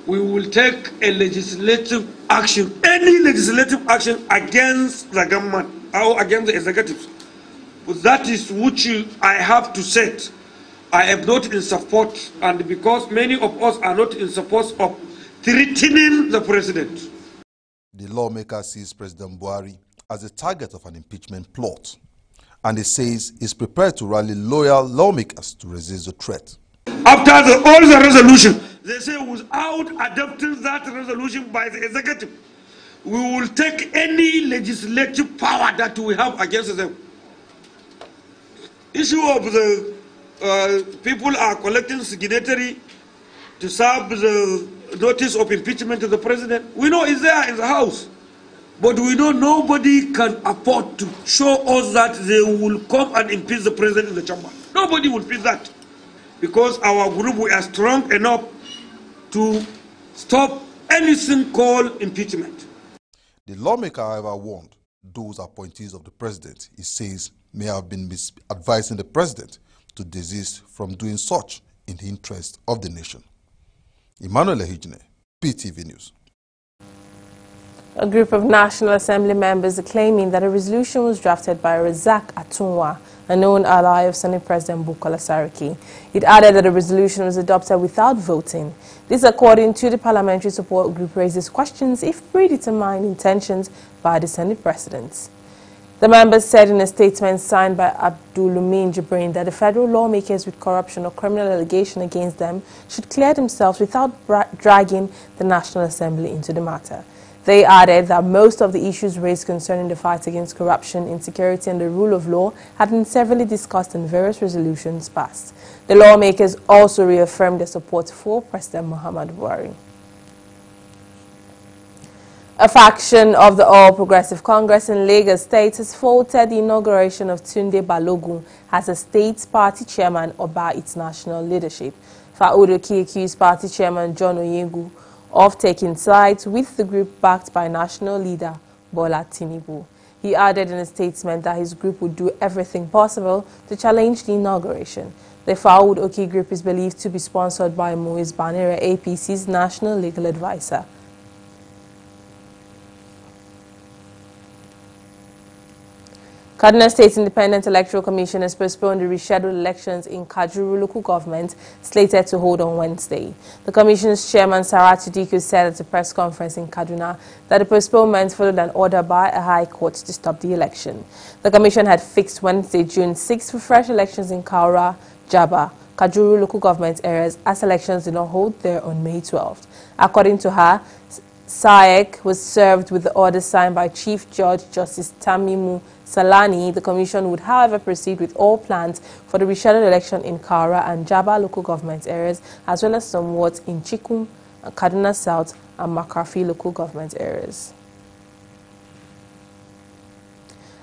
we will take a legislative action, any legislative action against the government or against the executives. But that is which I have to say. I am not in support, and because many of us are not in support of threatening the president. The lawmaker sees President Buhari as a target of an impeachment plot, and he says he's prepared to rally loyal lawmakers to resist the threat. After all the resolution, they say without adopting that resolution by the executive, we will take any legislative power that we have against them. Issue of the people are collecting signatory to serve the notice of impeachment to the president. We know it's there in the house, but we know nobody can afford to show us that they will come and impeach the president in the chamber. Nobody will feel that, because our group, we are strong enough to stop anything called impeachment. The lawmaker, however, warned those appointees of the president, he says, may have been misadvising the president to desist from doing such in the interest of the nation. Emmanuel Ehijine, PTV News. A group of National Assembly members are claiming that a resolution was drafted by Razak Atunwa, a known ally of Senate President Bukola Saraki. It added that the resolution was adopted without voting. This, according to the parliamentary support group, raises questions if predetermined intentions by the Senate President. The members said in a statement signed by Abdul-Lumin Jibrin that the federal lawmakers with corruption or criminal allegation against them should clear themselves without dragging the National Assembly into the matter. They added that most of the issues raised concerning the fight against corruption, insecurity and the rule of law had been severally discussed in various resolutions passed. The lawmakers also reaffirmed their support for President Muhammadu Buhari. A faction of the All Progressive Congress in Lagos State has faulted the inauguration of Tunde Balogun as a state party chairman or by its national leadership. Faudoki accused party chairman John Oyegu of taking sides with the group backed by national leader Bola Tinubu. He added in a statement that his group would do everything possible to challenge the inauguration. The Faudoki group is believed to be sponsored by Moise Banere, APC's national legal advisor. Kaduna State Independent Electoral Commission has postponed the rescheduled elections in Kajuru local government slated to hold on Wednesday. The Commission's chairman, Saratu Dikko, said at a press conference in Kaduna that the postponement followed an order by a high court to stop the election. The Commission had fixed Wednesday, June 6 for fresh elections in Kaura, Jaba, Kajuru local government areas as elections did not hold there on May 12th. According to her, SAEC was served with the order signed by Chief Judge Justice Tamimu Salani. The Commission would, however, proceed with all plans for the rescheduled election in Kaura and Jaba local government areas, as well as somewhat in Chikum, Kaduna South, and Makarfi local government areas.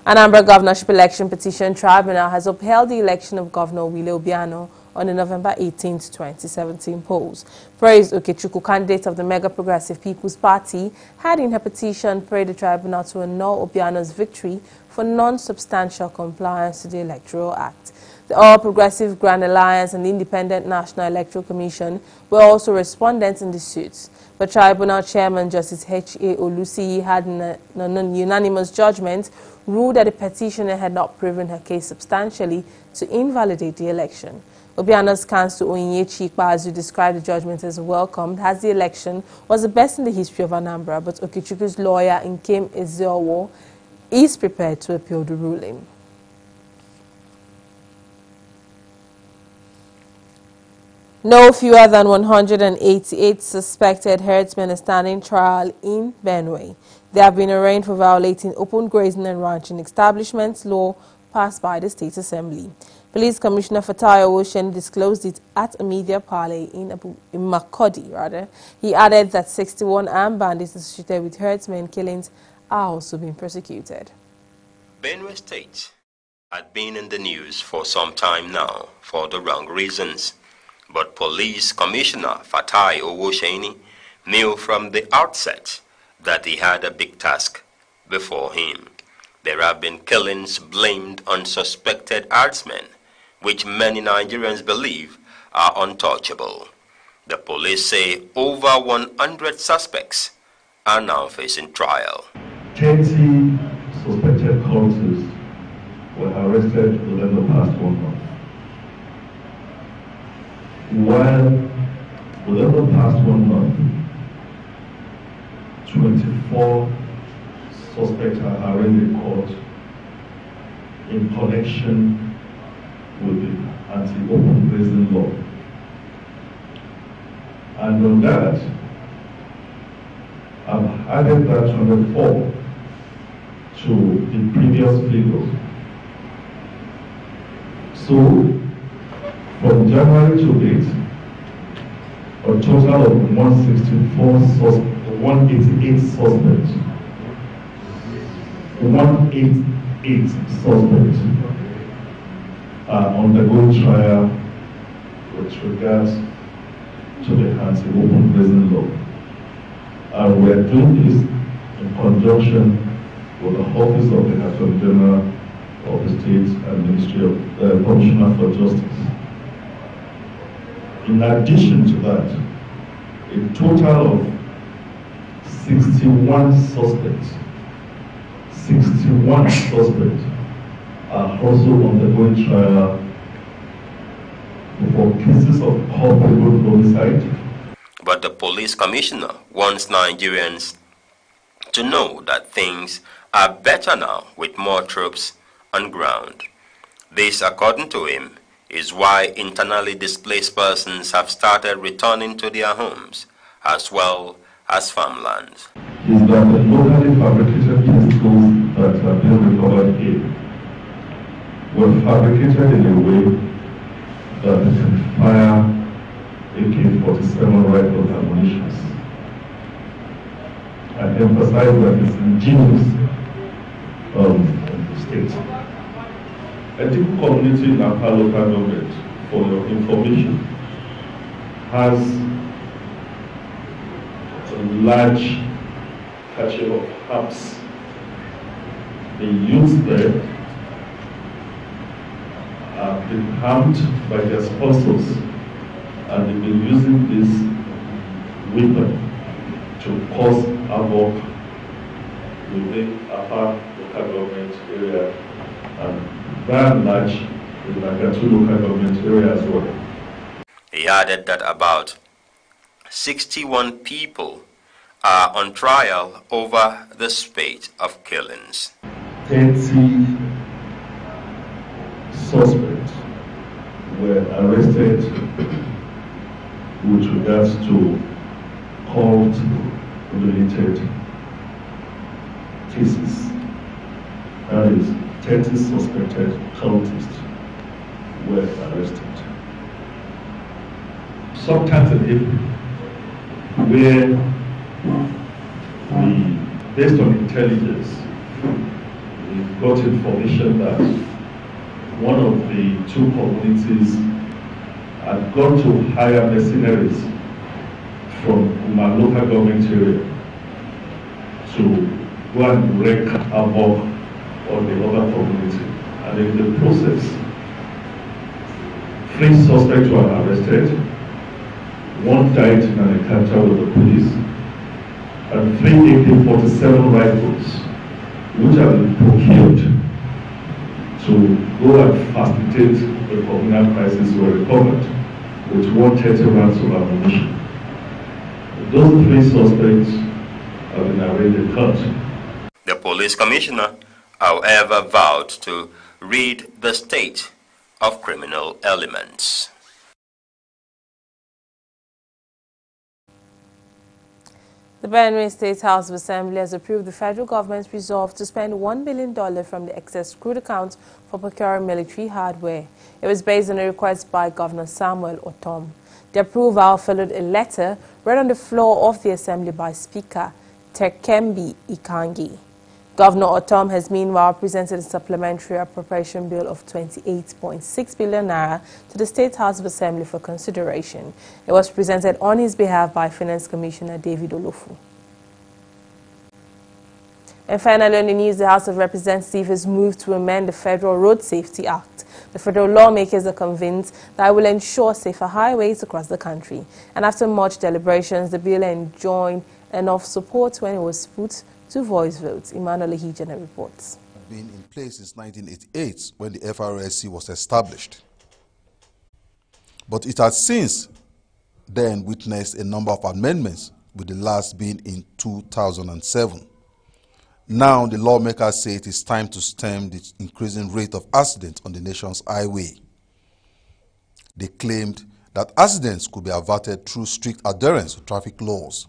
Anambra Governorship Election Petition Tribunal has upheld the election of Governor Willie Obiano on the November 18, 2017 polls. Praise Okechukwu, candidate of the Mega Progressive People's Party, had in her petition prayed the tribunal to annul Obiano's victory for non-substantial compliance to the Electoral Act. The All Progressive Grand Alliance and the Independent National Electoral Commission were also respondents in the suits. But Tribunal Chairman Justice H.A. Olusi had in a unanimous judgment ruled that the petitioner had not proven her case substantially to invalidate the election. Obiano's counsel Onyinyechi Ikpeazu described the judgment as welcomed, as the election was the best in the history of Anambra, but Okechukwu's lawyer Nkem Ezeowo is prepared to appeal the ruling. No fewer than 188 suspected herdsmen are standing trial in Benue. They have been arraigned for violating open grazing and ranching establishments law passed by the State Assembly. Police Commissioner Fatai Owoshen disclosed it at a media parley in Makodi. He added that 61 armed bandits associated with herdsmen killings are also being prosecuted. Benue State had been in the news for some time now for the wrong reasons. But Police Commissioner Fatai Owoshen knew from the outset that he had a big task before him. There have been killings blamed on suspected herdsmen, which many Nigerians believe are untouchable. The police say over 100 suspects are now facing trial. 20 suspected cultists were arrested within the past 1 month. While within the past 1 month, 24 suspects are arraigned in court in connection with the anti-open grazing law. And on that, I've added that 24 to the previous figure. So, from January to date, a total of 188 suspects. 188 suspects are undergoing trial with regards to the anti-open grazing law. And we are doing this in conjunction with the Office of the Attorney General of the State and Ministry of Commissioner for Justice. In addition to that, a total of 61 suspects are also undergoing trial for cases of culpable homicide. But the police commissioner wants Nigerians to know that things are better now with more troops on ground. This, according to him, is why internally displaced persons have started returning to their homes as well as farmlands. is that the locally fabricated pistols that have been recovered here were fabricated in a way that they can fire AK-47 rifles and munitions. I emphasize that it's ingenious state. Ethical community in Accra local government, for your information, has a large cache of herbs. The youth there have been harmed by their sponsors, and they've been using this weapon to cause havoc within Accra local government area and by and large the Lagatu local government area as well. He added that about 61 people are on trial over the spate of killings. 30 suspects were arrested with regards to cult-related cases. That is, 30 suspected cultists were arrested. Sometimes in April, where based on intelligence, we got information that one of the two communities had gone to hire mercenaries from my local government area to go and wreak havoc on the other community. And in the process, 3 suspects were arrested, 1 died in an encounter with the police, and 3 AK-47 rifles, which have been procured to go and facilitate the communal crisis, were recovered with 130 rounds of ammunition. Those 3 suspects have been arraigned in court. The police commissioner, however, vowed to rid the state of criminal elements. The Benue State House of Assembly has approved the federal government's resolve to spend $1 billion from the excess crude account for procuring military hardware. It was based on a request by Governor Samuel Ortom. The approval followed a letter read on the floor of the Assembly by Speaker Terkembi Ikangi. Governor Ortom has meanwhile presented a supplementary appropriation bill of 28.6 billion naira to the State House of Assembly for consideration. It was presented on his behalf by Finance Commissioner David Olofu. And finally, on the news, the House of Representatives has moved to amend the Federal Road Safety Act. The federal lawmakers are convinced that it will ensure safer highways across the country. And after much deliberations, the bill enjoyed enough support when it was put to voice votes. Emmanuel Hijana reports. Been in place since 1988 when the FRSC was established. But it has since then witnessed a number of amendments, with the last being in 2007. Now the lawmakers say it is time to stem the increasing rate of accidents on the nation's highway. They claimed that accidents could be averted through strict adherence to traffic laws,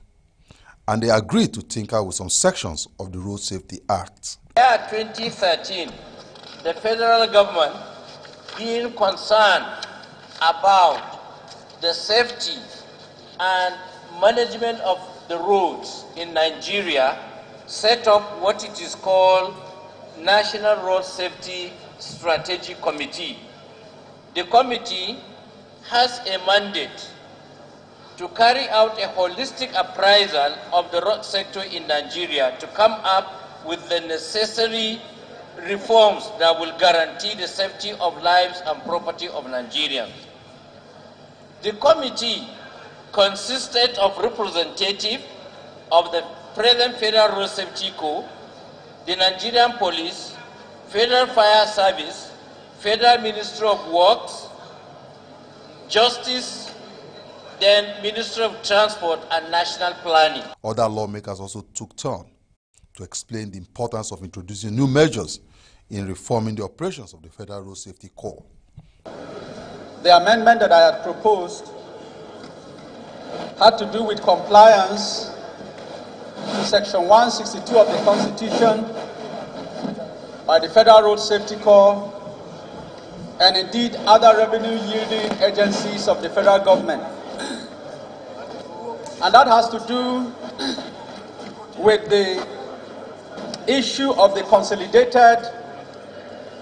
and they agreed to tinker with some sections of the Road Safety Act. In 2013, the federal government, being concerned about the safety and management of the roads in Nigeria, set up what it is called National Road Safety Strategy Committee. The committee has a mandate to carry out a holistic appraisal of the road sector in Nigeria to come up with the necessary reforms that will guarantee the safety of lives and property of Nigerians. The committee consisted of representatives of the present Federal Road Safety Corps, the Nigerian Police, Federal Fire Service, Federal Ministry of Works, Justice, then Ministry of Transport and National Planning. Other lawmakers also took turn to explain the importance of introducing new measures in reforming the operations of the Federal Road Safety Corps. The amendment that I had proposed had to do with compliance to Section 162 of the Constitution by the Federal Road Safety Corps and indeed other revenue-yielding agencies of the federal government. And that has to do with the issue of the consolidated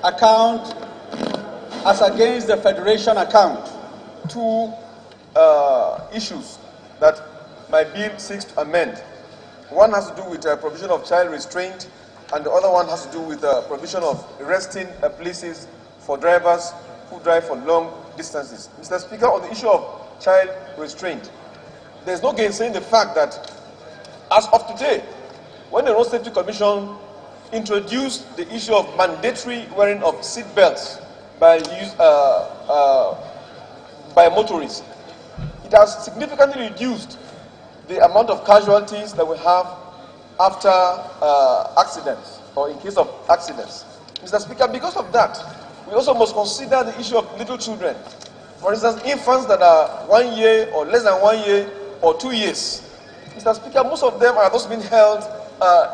account as against the federation account. Two issues that my bill seeks to amend. One has to do with provision of child restraint, and the other one has to do with provision of resting places for drivers who drive for long distances. Mr. Speaker, on the issue of child restraint, there's no gainsaying the fact that as of today, when the Road Safety Commission introduced the issue of mandatory wearing of seat belts by motorists, it has significantly reduced the amount of casualties that we have after accidents or in case of accidents. Mr. Speaker, because of that, we also must consider the issue of little children. For instance, infants that are 1 year or less than 1 year or 2 years. Mr. Speaker, most of them are those being held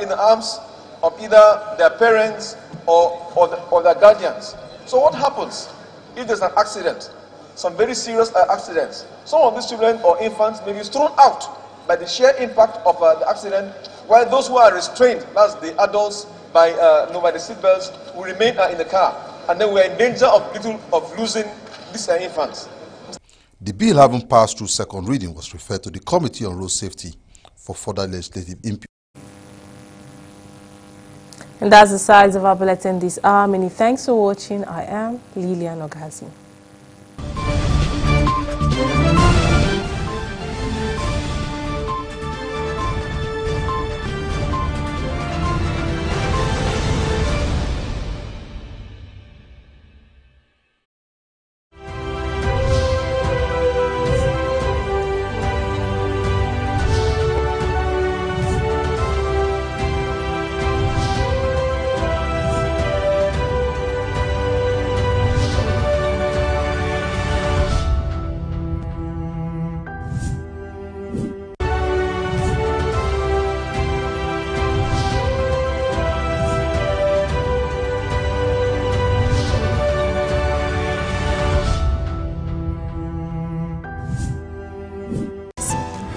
in the arms of either their parents or their guardians. So what happens if there's an accident, some very serious accidents? Some of these children or infants may be thrown out by the sheer impact of the accident, while those who are restrained, that's the adults, by the seatbelts, will remain in the car. And then we're in danger of losing these infants. The bill having passed through second reading was referred to the Committee on Road Safety for further legislative input. And that's the size of our bulletin this hour. Many thanks for watching. I am Lilian Ogazi.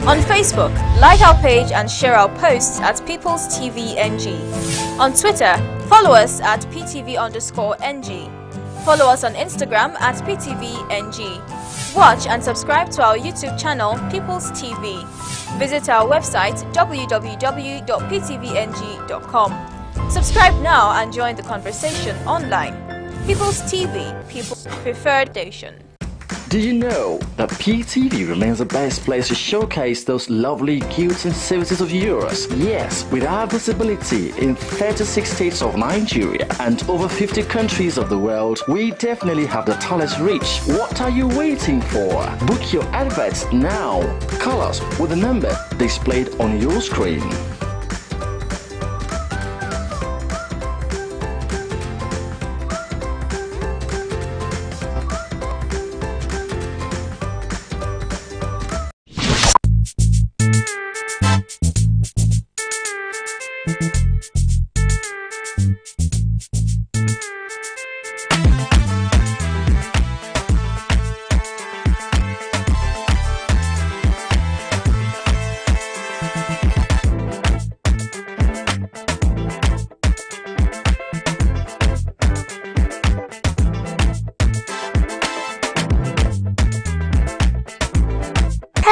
On Facebook, like our page and share our posts at People's TV NG. On Twitter, follow us at PTV_NG. Follow us on Instagram at PTVNG. Watch and subscribe to our YouTube channel, People's TV. Visit our website, www.ptvng.com. Subscribe now and join the conversation online. People's TV, People's Preferred Station. Do you know that PTV remains the best place to showcase those lovely goods and services of yours? Yes, with our visibility in 36 states of Nigeria and over 50 countries of the world, we definitely have the tallest reach. What are you waiting for? Book your adverts now. Call us with the number displayed on your screen.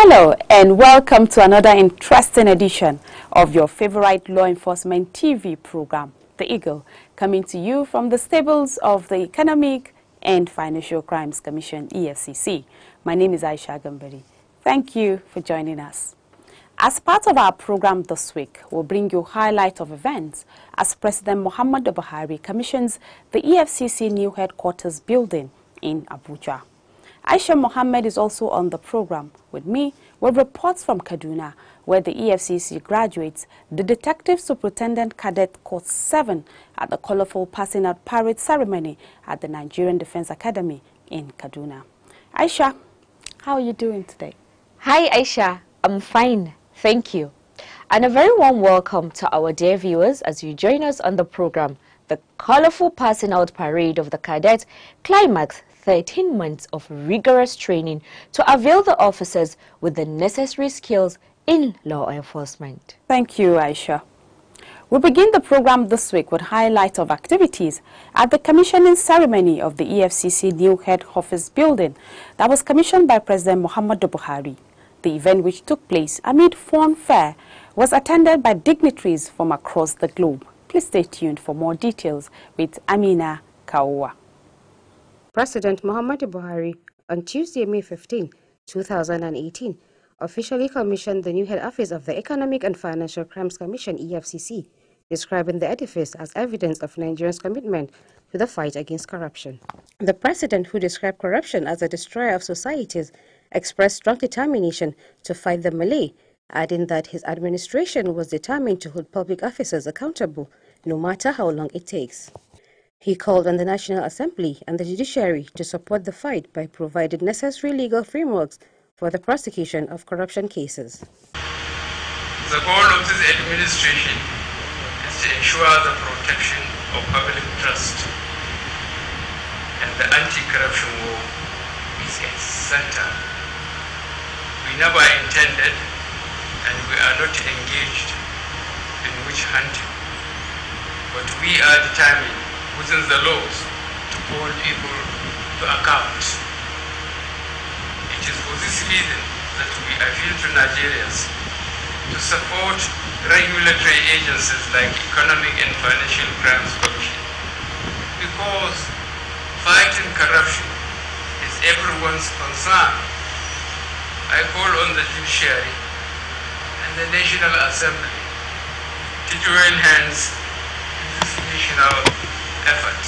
Hello and welcome to another interesting edition of your favorite law enforcement TV program, The Eagle, coming to you from the stables of the Economic and Financial Crimes Commission, EFCC. My name is Aisha Gambari. Thank you for joining us. As part of our program this week, we'll bring you highlights of events as President Muhammadu Buhari commissions the EFCC new headquarters building in Abuja. Aisha Mohammed is also on the program with me with reports from Kaduna, where the EFCC graduates the Detective Superintendent Cadet Course 7 at the colorful passing out parade ceremony at the Nigerian Defense Academy in Kaduna. Aisha, how are you doing today? Hi Aisha, I'm fine, thank you. And a very warm welcome to our dear viewers as you join us on the program, the colorful passing out parade of the cadets climax 13 months of rigorous training to avail the officers with the necessary skills in law enforcement. Thank you, Aisha. We begin the program this week with highlights of activities at the commissioning ceremony of the EFCC new head office building that was commissioned by President Muhammadu Buhari. The event, which took place amid fun fair, was attended by dignitaries from across the globe. Please stay tuned for more details with Amina Kaoua. President Muhammadu Buhari, on Tuesday, May 15, 2018, officially commissioned the new head office of the Economic and Financial Crimes Commission, EFCC, describing the edifice as evidence of Nigeria's commitment to the fight against corruption. The president, who described corruption as a destroyer of societies, expressed strong determination to fight the melee, adding that his administration was determined to hold public officers accountable, no matter how long it takes. He called on the National Assembly and the judiciary to support the fight by providing necessary legal frameworks for the prosecution of corruption cases. The goal of this administration is to ensure the protection of public trust, and the anti-corruption war is its center. We never intended, and we are not engaged in witch hunting, but we are determined within the laws to hold people to account. It is for this reason that we appeal to Nigerians to support regulatory agencies like Economic and Financial Crimes Commission, because fighting corruption is everyone's concern. I call on the judiciary and the National Assembly to join hands in this national effort.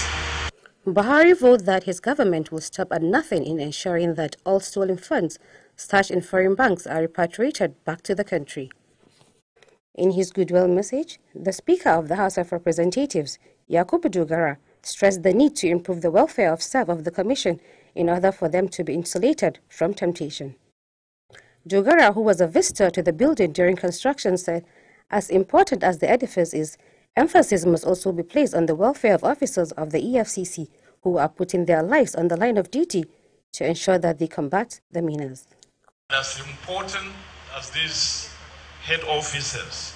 Buhari vowed that his government will stop at nothing in ensuring that all stolen funds stashed in foreign banks are repatriated back to the country. In his goodwill message, the Speaker of the House of Representatives, Yakubu Dogara, stressed the need to improve the welfare of staff of the Commission in order for them to be insulated from temptation. Dogara, who was a visitor to the building during construction, said, as important as the edifice is, emphasis must also be placed on the welfare of officers of the EFCC who are putting their lives on the line of duty to ensure that they combat the menace. As important as these head officers,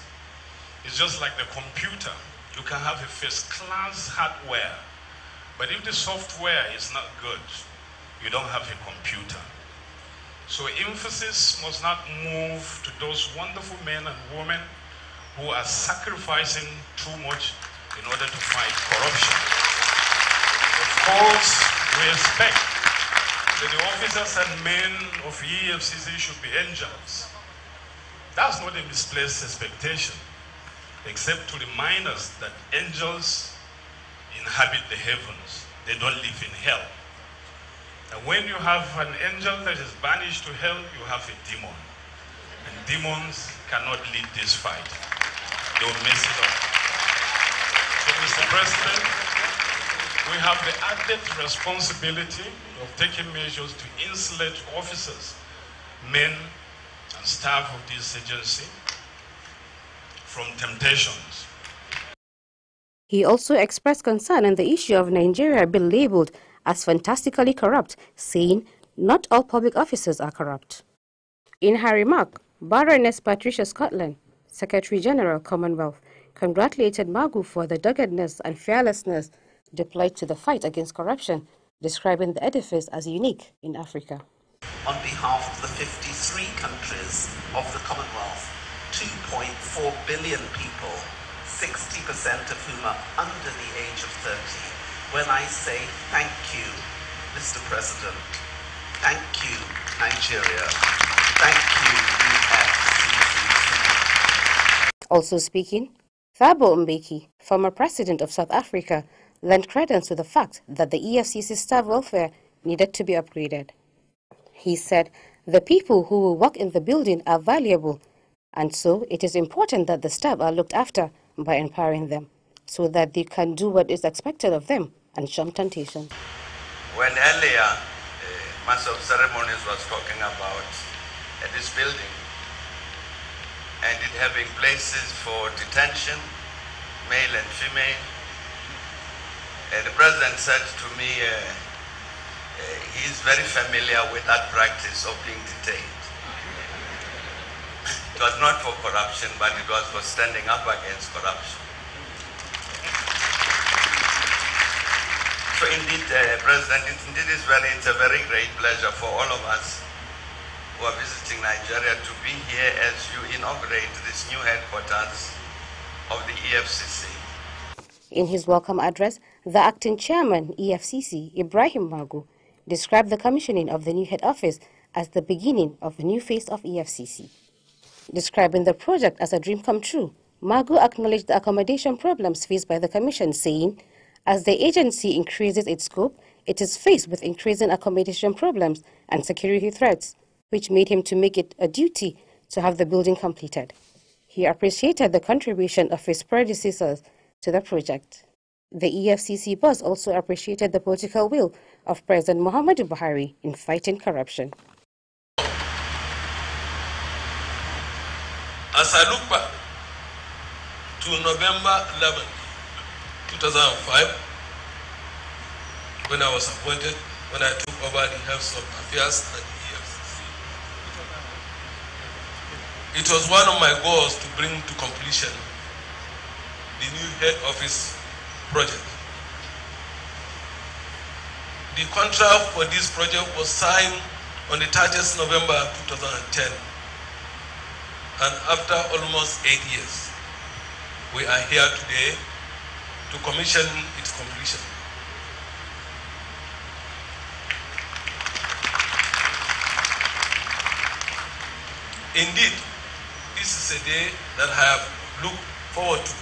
it's just like the computer. You can have a first-class hardware, but if the software is not good, you don't have a computer. So emphasis must not move to those wonderful men and women who are sacrificing too much in order to fight corruption. Of course, we expect that the officers and men of EFCC should be angels. That's not a misplaced expectation, except to remind us that angels inhabit the heavens. They don't live in hell. And when you have an angel that is banished to hell, you have a demon. And demons cannot lead this fight. They will mess it up. So, Mr. President, we have the added responsibility of taking measures to insulate officers, men, and staff of this agency from temptations. He also expressed concern on the issue of Nigeria being labeled as fantastically corrupt, saying not all public officers are corrupt. In her remark, Baroness Patricia Scotland, Secretary General, Commonwealth, congratulated Magu for the doggedness and fearlessness deployed to the fight against corruption, describing the edifice as unique in Africa. On behalf of the 53 countries of the Commonwealth, 2.4 billion people, 60% of whom are under the age of 30, when I say thank you, Mr. President, thank you, Nigeria, thank you, EFCC. Also speaking, Thabo Mbeki, former president of South Africa, lent credence to the fact that the EFCC staff welfare needed to be upgraded. He said, the people who will work in the building are valuable, and so it is important that the staff are looked after by empowering them, so that they can do what is expected of them and shun temptation. When earlier, Master of Ceremonies was talking about this building, and in having places for detention, male and female. The President said to me he is very familiar with that practice of being detained. It was not for corruption, but it was for standing up against corruption. So indeed, President, it's a very great pleasure for all of us who are visiting Nigeria to be here as you inaugurate this new headquarters of the EFCC. In his welcome address, the acting chairman, EFCC, Ibrahim Magu, described the commissioning of the new head office as the beginning of a new phase of EFCC. Describing the project as a dream come true, Magu acknowledged the accommodation problems faced by the commission, saying, as the agency increases its scope, it is faced with increasing accommodation problems and security threats, which made him to make it a duty to have the building completed. He appreciated the contribution of his predecessors to the project. The EFCC boss also appreciated the political will of President Muhammadu Buhari in fighting corruption. As I look back to November 11, 2005, when I was appointed, when I took over the Health Affairs at the EFCC, it was one of my goals to bring to completion the new head office project. The contract for this project was signed on the 30th November 2010. And after almost 8 years, we are here today to commission its completion. Indeed, this is a day that I have looked forward to.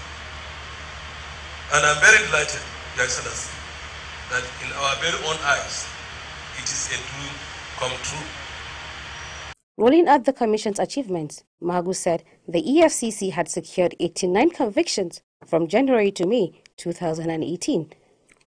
And I'm very delighted, Your Excellency, that in our very own eyes, it is a dream come true. Rolling out the Commission's achievements, Magu said the EFCC had secured 89 convictions from January to May 2018,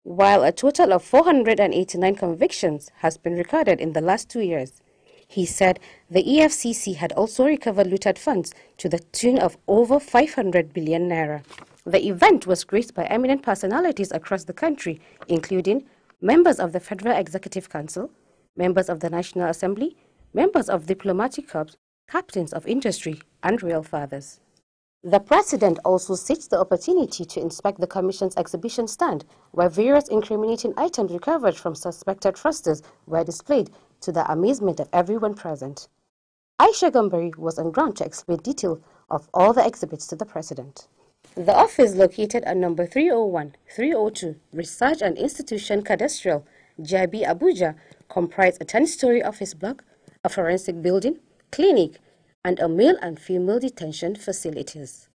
while a total of 489 convictions has been recorded in the last 2 years. He said the EFCC had also recovered looted funds to the tune of over 500 billion naira. The event was graced by eminent personalities across the country, including members of the Federal Executive Council, members of the National Assembly, members of diplomatic corps, captains of industry, and royal fathers. The President also seized the opportunity to inspect the Commission's exhibition stand, where various incriminating items recovered from suspected fraudsters were displayed to the amazement of everyone present. Aisha Gambari was on ground to explain detail of all the exhibits to the President. The office, located at number 301-302 Research and Institution Cadastral, Jabi, Abuja, comprised a 10-story office block, a forensic building, clinic, and a male and female detention facilities.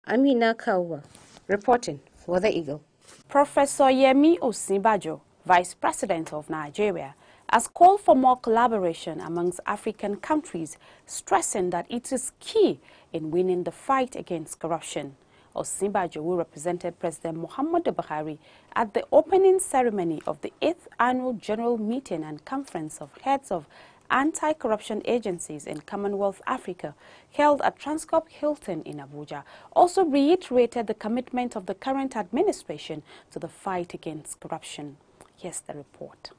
Amina Kawa, reporting for The Eagle. Professor Yemi Osinbajo, Vice President of Nigeria, has called for more collaboration amongst African countries, stressing that it is key in winning the fight against corruption. Osinbajo, who represented President Muhammadu Buhari at the opening ceremony of the 8th Annual General Meeting and Conference of Heads of Anti-Corruption Agencies in Commonwealth Africa, held at Transcorp Hilton in Abuja, also reiterated the commitment of the current administration to the fight against corruption. Here's the report.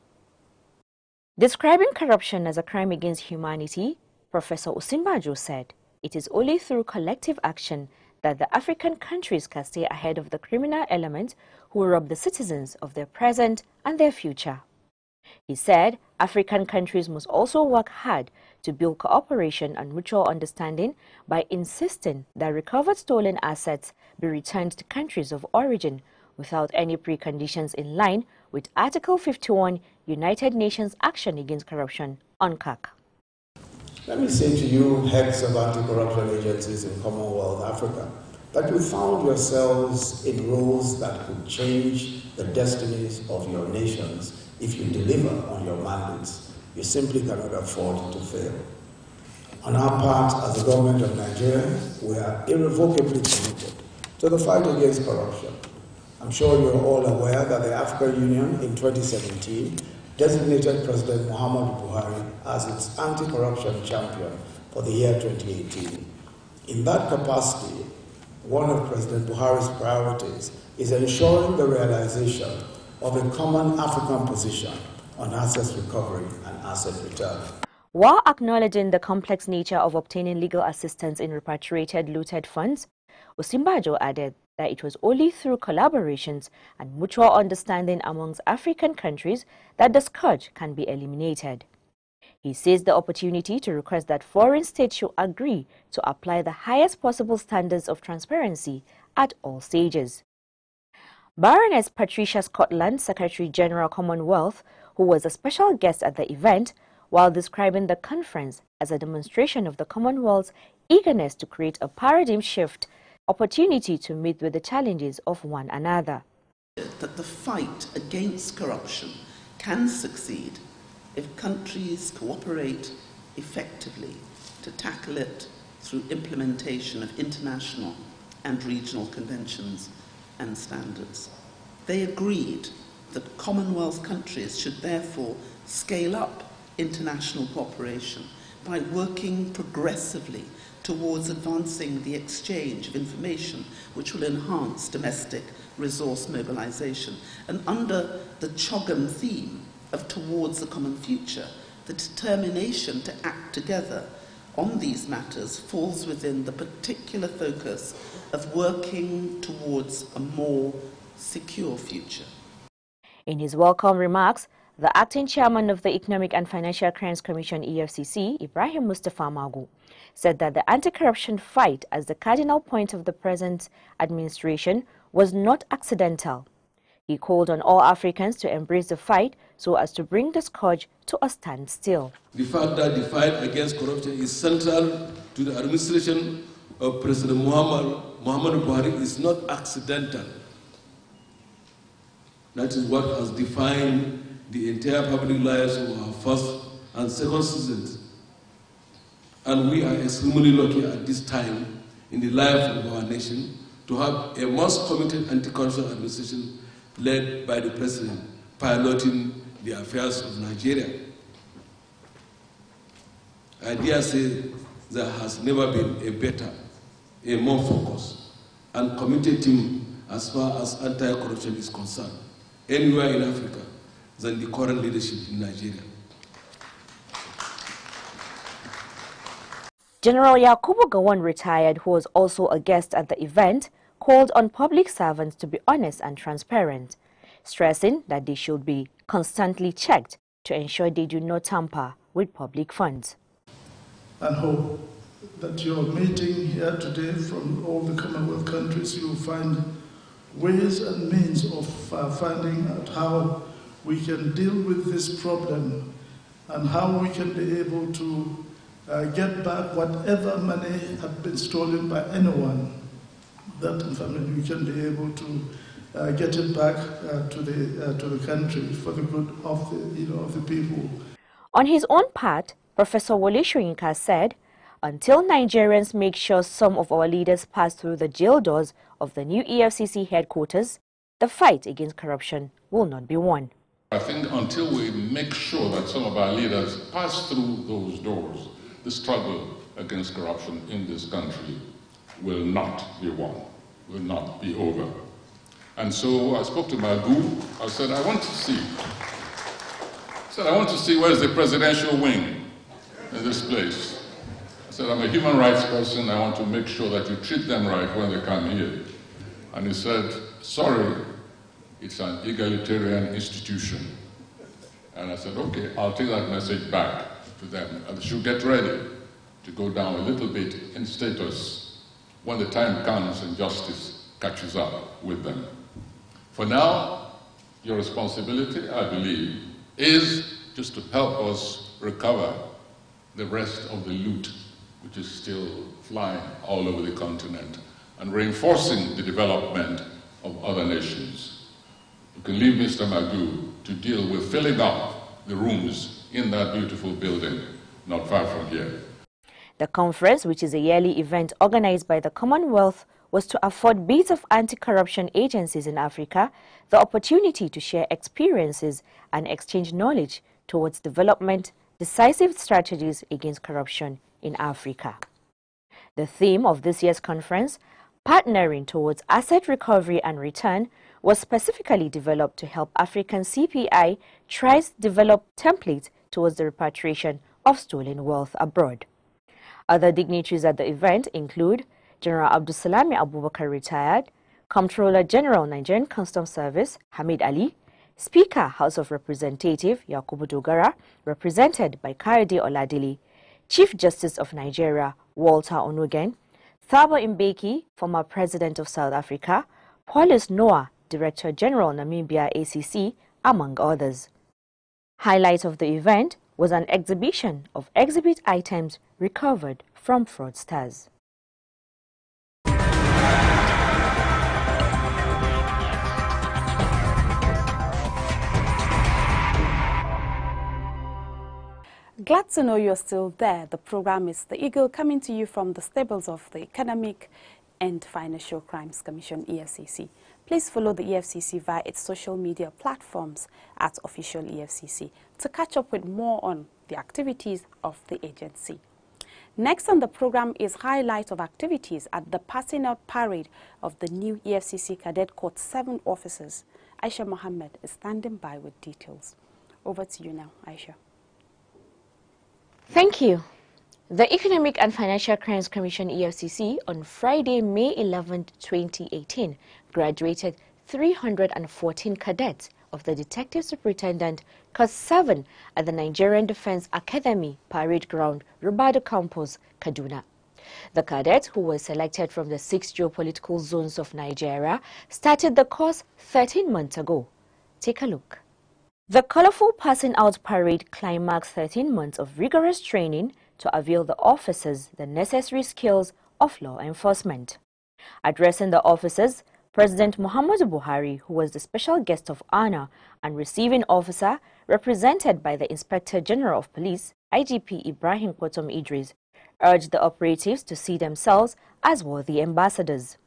Describing corruption as a crime against humanity, Professor Osinbajo said, it is only through collective action that the African countries can stay ahead of the criminal elements who rob the citizens of their present and their future. He said African countries must also work hard to build cooperation and mutual understanding by insisting that recovered stolen assets be returned to countries of origin without any preconditions in line with Article 51 United Nations Action Against Corruption, UNCAC. Let me say to you, heads of anti-corruption agencies in Commonwealth Africa, that you found yourselves in roles that could change the destinies of your nations if you deliver on your mandates. You simply cannot afford to fail. On our part, as the government of Nigeria, we are irrevocably committed to the fight against corruption. I'm sure you're all aware that the African Union in 2017 designated President Muhammadu Buhari as its anti-corruption champion for the year 2018. In that capacity, one of President Buhari's priorities is ensuring the realization of a common African position on asset recovery and asset return. While acknowledging the complex nature of obtaining legal assistance in repatriated looted funds, Osinbajo added that it was only through collaborations and mutual understanding amongst African countries that the scourge can be eliminated. He seized the opportunity to request that foreign states should agree to apply the highest possible standards of transparency at all stages. Baroness Patricia Scotland, Secretary General Commonwealth, who was a special guest at the event, while describing the conference as a demonstration of the Commonwealth's eagerness to create a paradigm shift, opportunity to meet with the challenges of one another. That the fight against corruption can succeed if countries cooperate effectively to tackle it through implementation of international and regional conventions and standards. They agreed that Commonwealth countries should therefore scale up international cooperation by working progressively towards advancing the exchange of information which will enhance domestic resource mobilization. And under the CHOGM theme of Towards a Common Future, the determination to act together on these matters falls within the particular focus of working towards a more secure future. In his welcome remarks, the acting chairman of the Economic and Financial Crimes Commission, EFCC, Ibrahim Mustafa Magu, said that the anti-corruption fight as the cardinal point of the present administration was not accidental. He called on all Africans to embrace the fight so as to bring the scourge to a standstill. The fact that the fight against corruption is central to the administration of President Muhammadu Buhari is not accidental. That is what has defined the entire public lives of our first and second seasons. And we are extremely lucky at this time in the life of our nation to have a most committed anti-corruption administration led by the President, piloting the affairs of Nigeria. I dare say there has never been a better, a more focused and committed team as far as anti-corruption is concerned anywhere in Africa than the current leadership in Nigeria. General Yakubu Gowon, retired, who was also a guest at the event, called on public servants to be honest and transparent, stressing that they should be constantly checked to ensure they do not tamper with public funds. And hope that your meeting here today from all the Commonwealth countries, you will find ways and means of finding out how we can deal with this problem and how we can be able to get back whatever money had been stolen by anyone, that we can be able to get it back to the country for the good of the people. On his own part, Professor Wole Soyinka said, until Nigerians make sure some of our leaders pass through the jail doors of the new EFCC headquarters, the fight against corruption will not be won. I think until we make sure that some of our leaders pass through those doors, the struggle against corruption in this country will not be won, will not be over. And so I spoke to Magu. I said, I want to see where's the presidential wing in this place. I said, I'm a human rights person. I want to make sure that you treat them right when they come here. And he said, sorry, it's an egalitarian institution. And I said, okay, I'll take that message back to them. And they should get ready to go down a little bit in status when the time comes and justice catches up with them. For now, your responsibility, I believe, is just to help us recover the rest of the loot which is still flying all over the continent and reinforcing the development of other nations. You can leave Mr. Magu to deal with filling up the rooms in that beautiful building not far from here. The conference, which is a yearly event organized by the Commonwealth, was to afford bits of anti-corruption agencies in Africa the opportunity to share experiences and exchange knowledge towards development, decisive strategies against corruption in Africa. The theme of this year's conference, Partnering Towards Asset Recovery and Return, was specifically developed to help African CPI tries develop templates towards the repatriation of stolen wealth abroad. Other dignitaries at the event include General Abdulsalami Abubakar retired, Comptroller General Nigerian Customs Service Hamid Ali, Speaker House of Representatives Yakubu Dogara, represented by Kayode Oladili, Chief Justice of Nigeria Walter Onugen, Thabo Mbeki, former President of South Africa, Paulus Noah, Director General Namibia ACC, among others. Highlight of the event was an exhibition of exhibit items recovered from fraudsters. Glad to know you're still there. The program is The Eagle, coming to you from the stables of the Economic and Financial Crimes Commission, EFCC. Please follow the EFCC via its social media platforms at Official EFCC to catch up with more on the activities of the agency. Next on the program is highlight of activities at the passing out parade of the new EFCC Cadet Corps 7 officers. Aisha Mohammed is standing by with details. Over to you now, Aisha. Thank you. The Economic and Financial Crimes Commission EFCC on Friday, May 11, 2018, graduated 314 cadets of the Detective Superintendent Corps 7 at the Nigerian Defense Academy Parade Ground, Rubado Campus, Kaduna. The cadets, who were selected from the 6 geopolitical zones of Nigeria, started the course 13 months ago. Take a look. The colorful passing out parade climaxed 13 months of rigorous training to avail the officers the necessary skills of law enforcement. Addressing the officers, President Muhammadu Buhari, who was the special guest of honor and receiving officer represented by the Inspector General of Police, IGP Ibrahim Kwotom Idris, urged the operatives to see themselves as worthy ambassadors.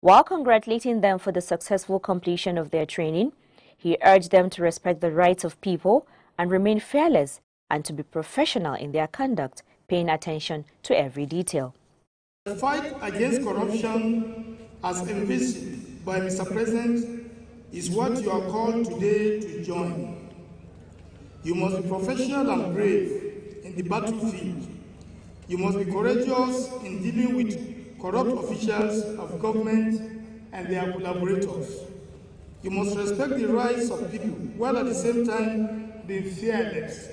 While congratulating them for the successful completion of their training, he urged them to respect the rights of people and remain fearless and to be professional in their conduct, paying attention to every detail. The fight against corruption, as envisaged by Mr. President, is what you are called today to join. You must be professional and brave in the battlefield. You must be courageous in dealing with corrupt officials of government and their collaborators. You must respect the rights of people, while at the same time being fearless.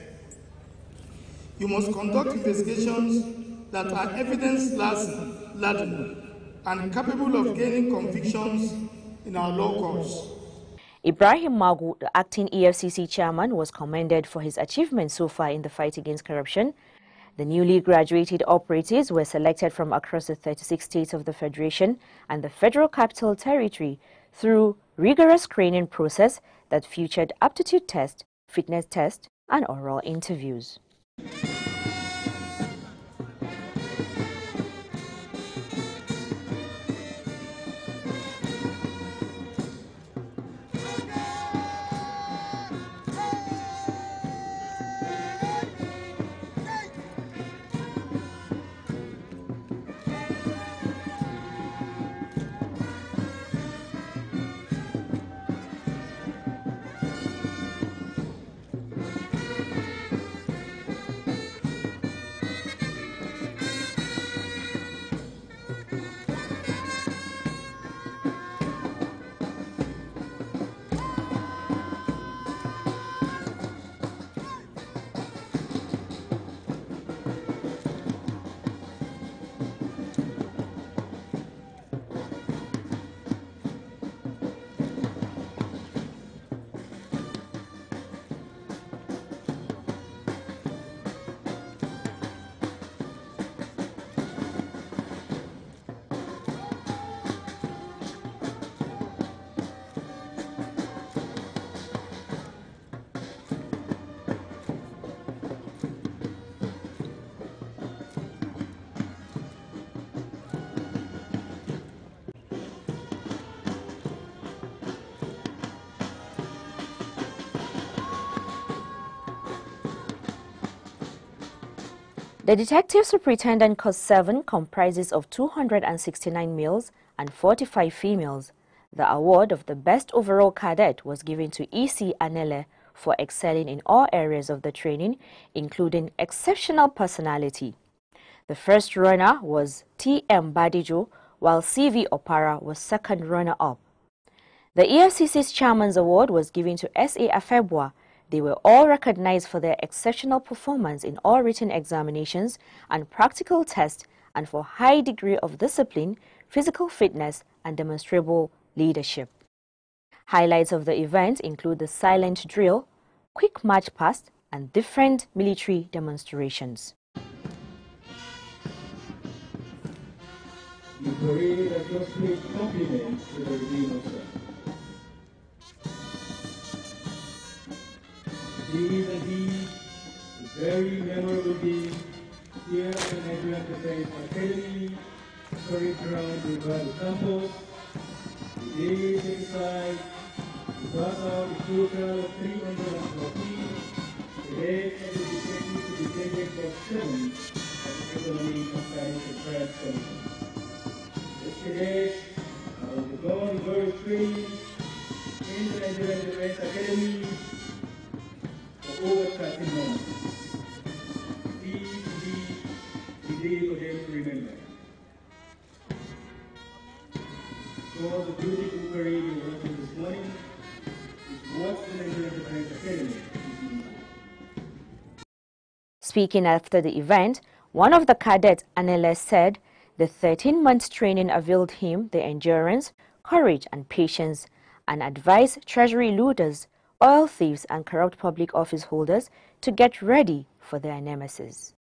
You must conduct investigations that are evidence-laden and capable of gaining convictions in our law courts. Ibrahim Magu, the acting EFCC chairman, was commended for his achievements so far in the fight against corruption. The newly graduated operatives were selected from across the 36 states of the Federation and the Federal Capital Territory through rigorous screening process that featured aptitude test, fitness test, and oral interviews. The Detective Superintendent Course 7 comprises of 269 males and 45 females. The award of the Best Overall Cadet was given to E.C. Anele for excelling in all areas of the training, including exceptional personality. The first runner was T.M. Badijo, while C.V. Opara was second runner-up. The EFCC's Chairman's Award was given to S.A. Afebwa. They were all recognized for their exceptional performance in all written examinations and practical tests and for high degree of discipline, physical fitness, and demonstrable leadership. Highlights of the event include the silent drill, quick march past, and different military demonstrations. The parade has just paid compliments to the regime officer. These are the very memorable days here at the Nigerian Defense Academy, parade ground over the campus. The days inside, we pass out a total of 314. Today, the detective to the Detective Class 7 of the Economic and Financial Crimes Commission. Yesterday, I was undergoing various training in the Nigerian Defense Academy for over 13 months. These will be the day for them to remember. So the beautiful parade we were watching this morning is what the Nigerian Defense Academy is doing. Speaking after the event, one of the cadets, Anele, said the 13-month training availed him the endurance, courage, and patience, and advised treasury looters, oil thieves, and corrupt public office holders to get ready for their nemesis.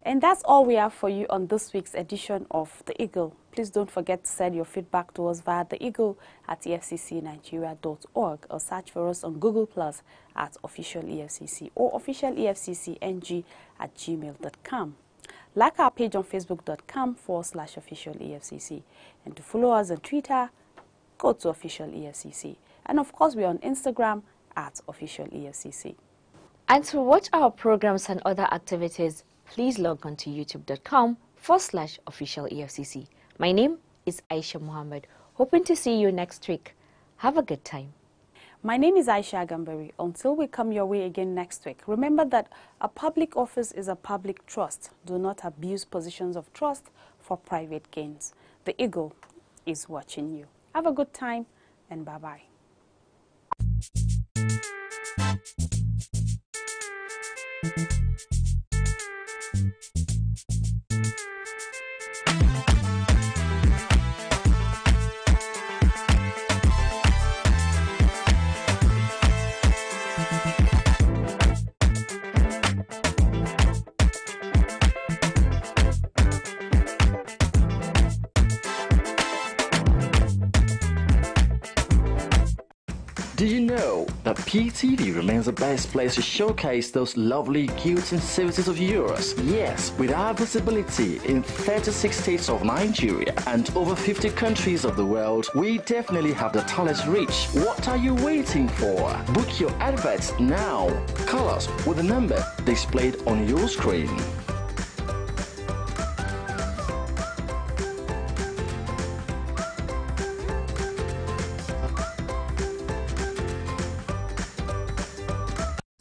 And that's all we have for you on this week's edition of The Eagle. Please don't forget to send your feedback to us via The Eagle at efccnigeria.org or search for us on Google Plus at Official EFCC or Official EFCCNG at gmail.com. Like our page on facebook.com/Official EFCC. And to follow us on Twitter, go to Official EFCC. And of course, we're on Instagram at Official EFCC. And to watch our programs and other activities, please log on to youtube.com/Official EFCC. My name is Aisha Muhammad. Hoping to see you next week. Have a good time. My name is Aisha Gambari. Until we come your way again next week, remember that a public office is a public trust. Do not abuse positions of trust for private gains. The Eagle is watching you. Have a good time and bye-bye. Do you know that PTV remains the best place to showcase those lovely goods and services of yours? Yes, with our visibility in 36 states of Nigeria and over 50 countries of the world, we definitely have the talent reach. What are you waiting for? Book your adverts now. Call us with the number displayed on your screen.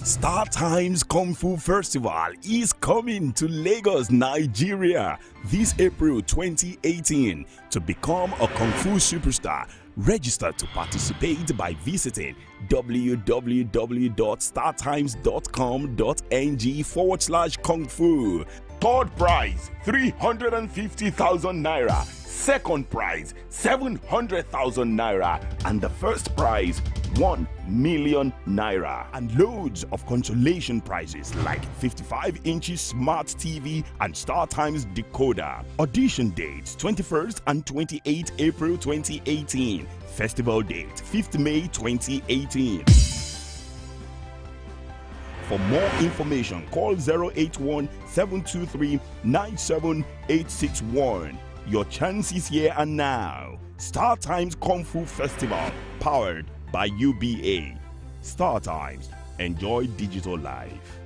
Star Times Kung Fu Festival is coming to Lagos, Nigeria this April 2018. To become a Kung Fu superstar, register to participate by visiting www.startimes.com.ng/Kung Fu. Third prize, 350,000 naira. Second prize, 700,000 naira. And the first prize, 1 million naira. And loads of consolation prizes like 55 inches smart TV and Star Times decoder. Audition dates 21st and 28th April 2018. Festival date 5th May 2018. For more information, call 081 723 97861. Your chance is here and now. Star Times Kung Fu Festival, powered by UBA. Star Times, enjoy digital life.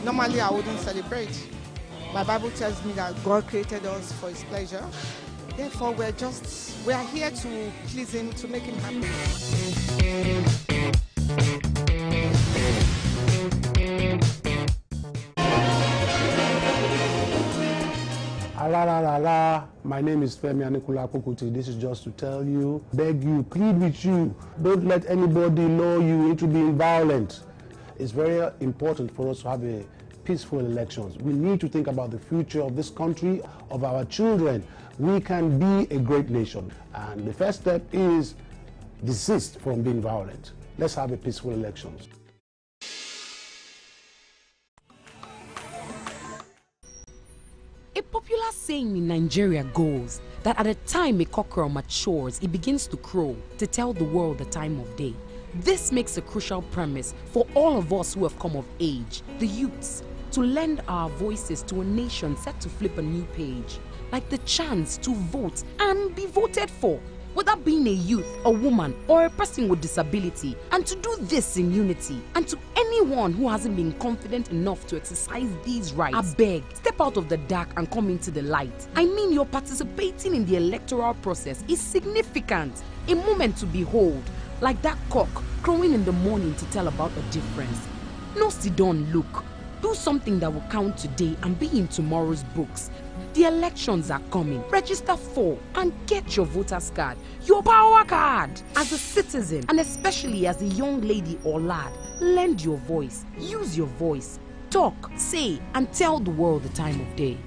Normally, I wouldn't celebrate. My Bible tells me that God created us for His pleasure. Therefore, we are here to please Him, to make Him happy. My name is Femi Anikula Kokuti. This is just to tell you, beg you, plead with you, don't let anybody lure you into being violent. It's very important for us to have a peaceful elections. We need to think about the future of this country, of our children. We can be a great nation. And the first step is desist from being violent. Let's have a peaceful elections. A popular saying in Nigeria goes that at the time a cockerel matures, it begins to crow to tell the world the time of day. This makes a crucial premise for all of us who have come of age, the youths, to lend our voices to a nation set to flip a new page, like the chance to vote and be voted for, whether being a youth, a woman, or a person with disability, and to do this in unity. And to anyone who hasn't been confident enough to exercise these rights, I beg, step out of the dark and come into the light. I mean, your participating in the electoral process is significant, a moment to behold, like that cock crowing in the morning to tell about a difference. No sit down look. Do something that will count today and be in tomorrow's books. The elections are coming. Register for and get your voter's card, your power card. As a citizen, and especially as a young lady or lad, lend your voice, use your voice, talk, say, and tell the world the time of day.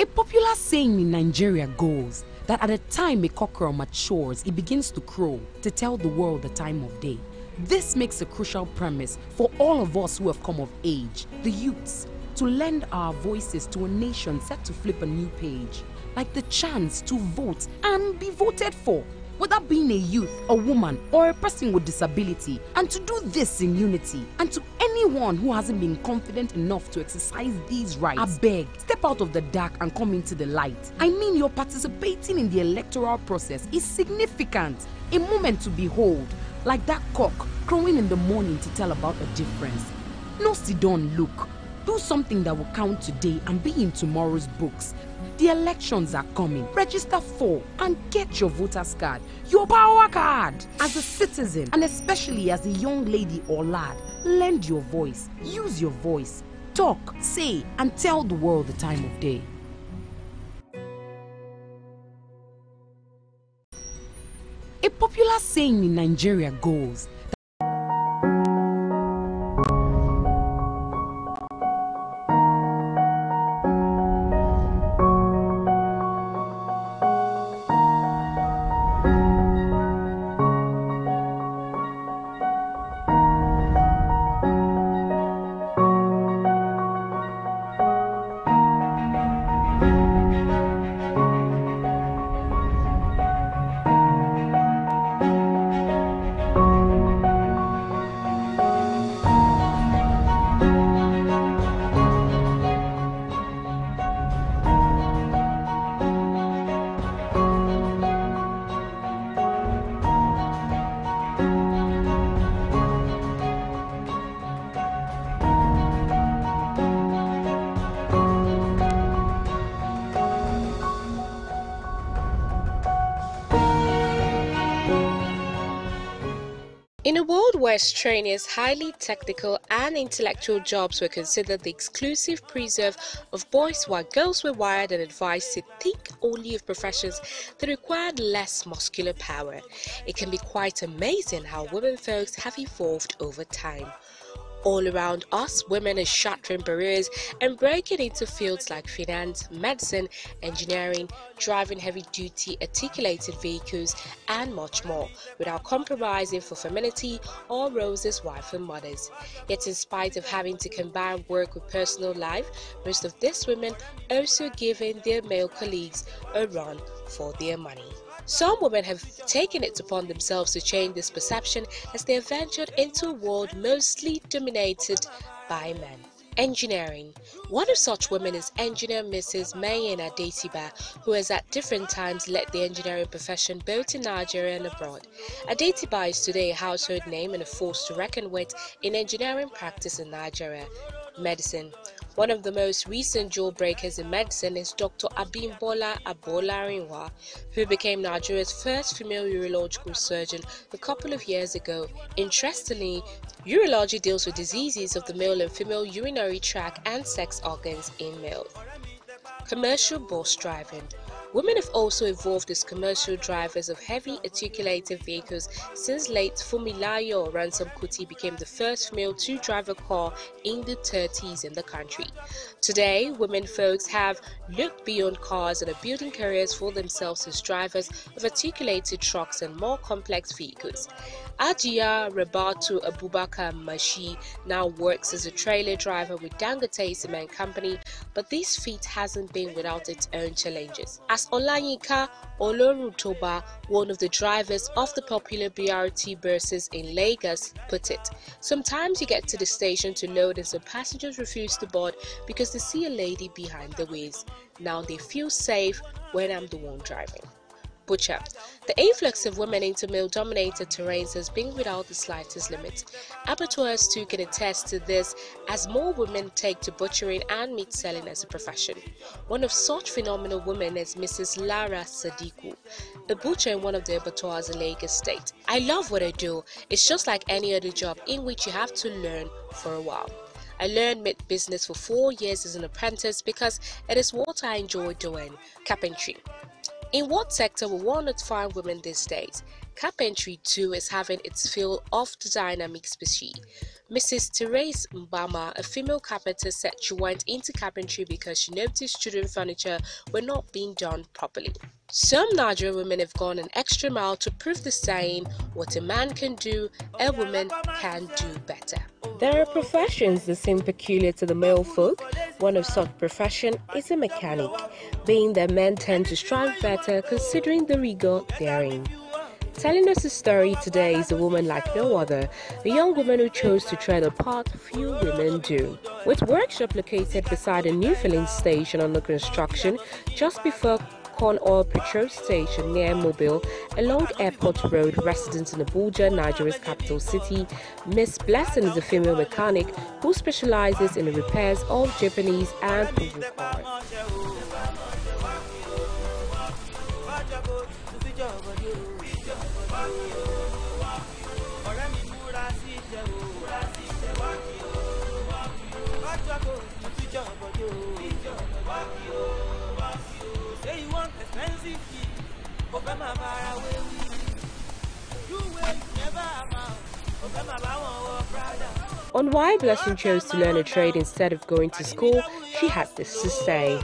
A popular saying in Nigeria goes that at the time a cockerel matures, it begins to crow to tell the world the time of day. This makes a crucial premise for all of us who have come of age, the youths, to lend our voices to a nation set to flip a new page, like the chance to vote and be voted for, whether being a youth, a woman, or a person with disability, and to do this in unity. And to anyone who hasn't been confident enough to exercise these rights, I beg, step out of the dark and come into the light. I mean, your participating in the electoral process is significant, a moment to behold, like that cock crowing in the morning to tell about a difference. No sit down look. Do something that will count today and be in tomorrow's books. The elections are coming. Register for and get your voter's card, your power card. As a citizen, and especially as a young lady or lad, lend your voice, use your voice, talk, say, and tell the world the time of day. A popular saying in Nigeria goes In a world where strenuous, highly technical and intellectual jobs were considered the exclusive preserve of boys, while girls were wired and advised to think only of professions that required less muscular power, it can be quite amazing how women folks have evolved over time. All around us, women are shattering barriers and breaking into fields like finance, medicine, engineering, driving heavy-duty articulated vehicles, and much more, without compromising for femininity or roles as wives and mothers. Yet in spite of having to combine work with personal life, most of these women also giving their male colleagues a run for their money. Some women have taken it upon themselves to change this perception as they have ventured into a world mostly dominated by men. Engineering. One of such women is engineer Mrs. Mayen Adetiba, who has at different times led the engineering profession both in Nigeria and abroad. Adetiba is today a household name and a force to reckon with in engineering practice in Nigeria. Medicine. One of the most recent jewel breakers in medicine is Dr. Abimbola Abolarinwa, who became Nigeria's first female urological surgeon a couple of years ago. Interestingly, urology deals with diseases of the male and female urinary tract and sex organs in males. Commercial bus driving. Women have also evolved as commercial drivers of heavy articulated vehicles since late Fumilayo Ransom Kuti became the first female to drive a car in the 30s in the country. Today, women folks have looked beyond cars and are building careers for themselves as drivers of articulated trucks and more complex vehicles. Ajia Rabatu Abubakar Mashi now works as a trailer driver with Dangote Cement Company, but this feat hasn't been without its own challenges. As Olanyika Olorutoba, one of the drivers of the popular BRT buses in Lagos, put it, sometimes you get to the station to load and some passengers refuse to board because they see a lady behind the wheels. Now they feel safe when I'm the one driving. Butcher. The influx of women into male-dominated terrains has been without the slightest limit. Abattoirs too can attest to this as more women take to butchering and meat selling as a profession. One of such phenomenal women is Mrs. Lara Sadiku, a butcher in one of the abattoirs in Lagos State. I love what I do. It's just like any other job in which you have to learn for a while. I learned meat business for 4 years as an apprentice because it is what I enjoy doing. Carpentry. In what sector will one not find women these days? Carpentry too is having its fill of the dynamic species. Mrs. Therese Mbama, a female carpenter, said she went into carpentry because she noticed children's furniture were not being done properly. Some Nigerian women have gone an extra mile to prove the saying, what a man can do, a woman can do better. There are professions that seem peculiar to the male folk. One of such profession is a mechanic, being that men tend to strive better considering the rigor therein. Telling us a story today is a woman like no other, a young woman who chose to tread a path few women do. With workshop located beside a new filling station under construction just before Corn Oil Petrol Station near Mobile, along Airport Road, residents in Abuja, Nigeria's capital city, Miss Blessing is a female mechanic who specializes in the repairs of Japanese and Pugu cars. On why Blessing chose to learn a trade instead of going to school, she had this to say.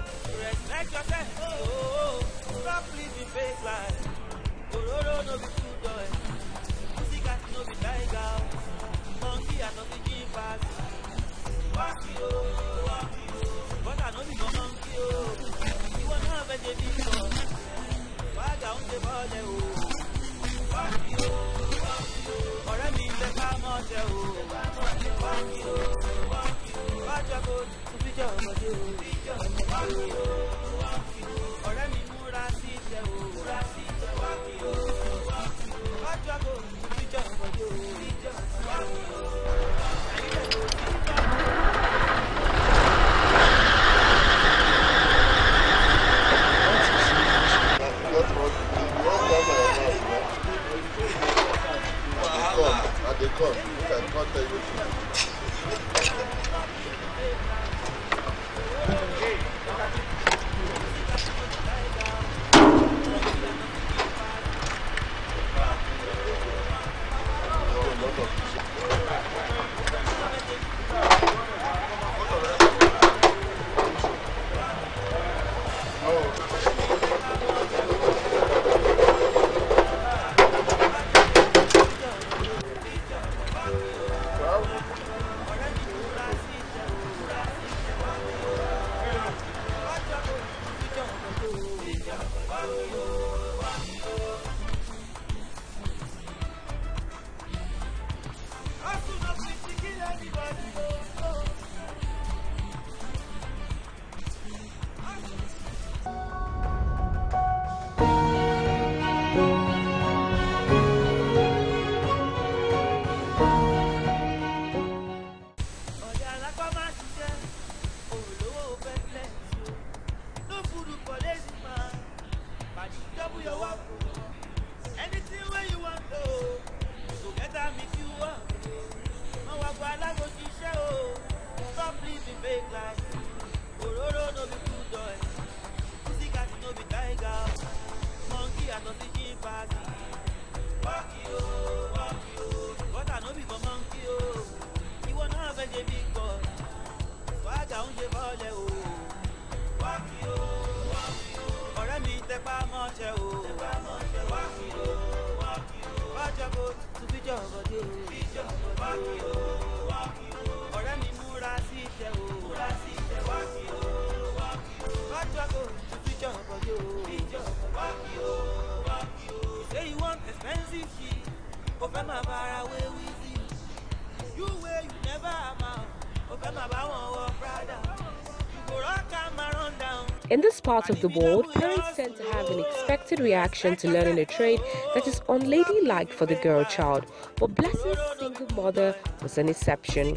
In this part of the world, parents tend to have an expected reaction to learning a trade that is unladylike for the girl child, but Blessing's single mother was an exception.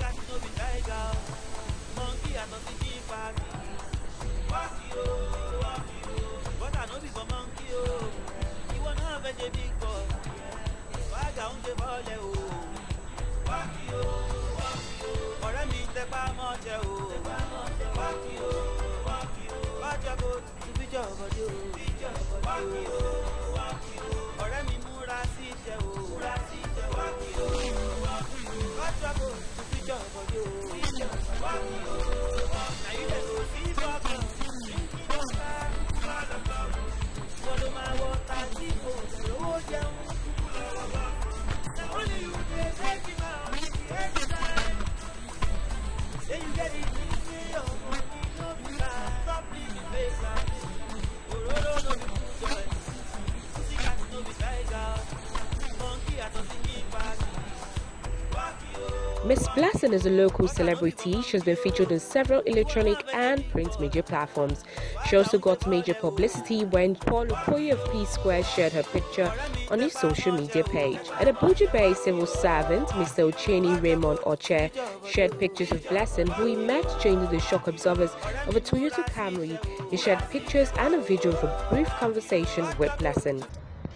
Miss Blessing is a local celebrity. She has been featured on several electronic and print media platforms. She also got major publicity when Paul Okoye of P-Square shared her picture on his social media page. An Abuja-based civil servant, Mr. Ocheni Raymond Oche, shared pictures of Blessing, who he met changing the shock absorbers of a Toyota Camry. He shared pictures and a video of a brief conversation with Blessing.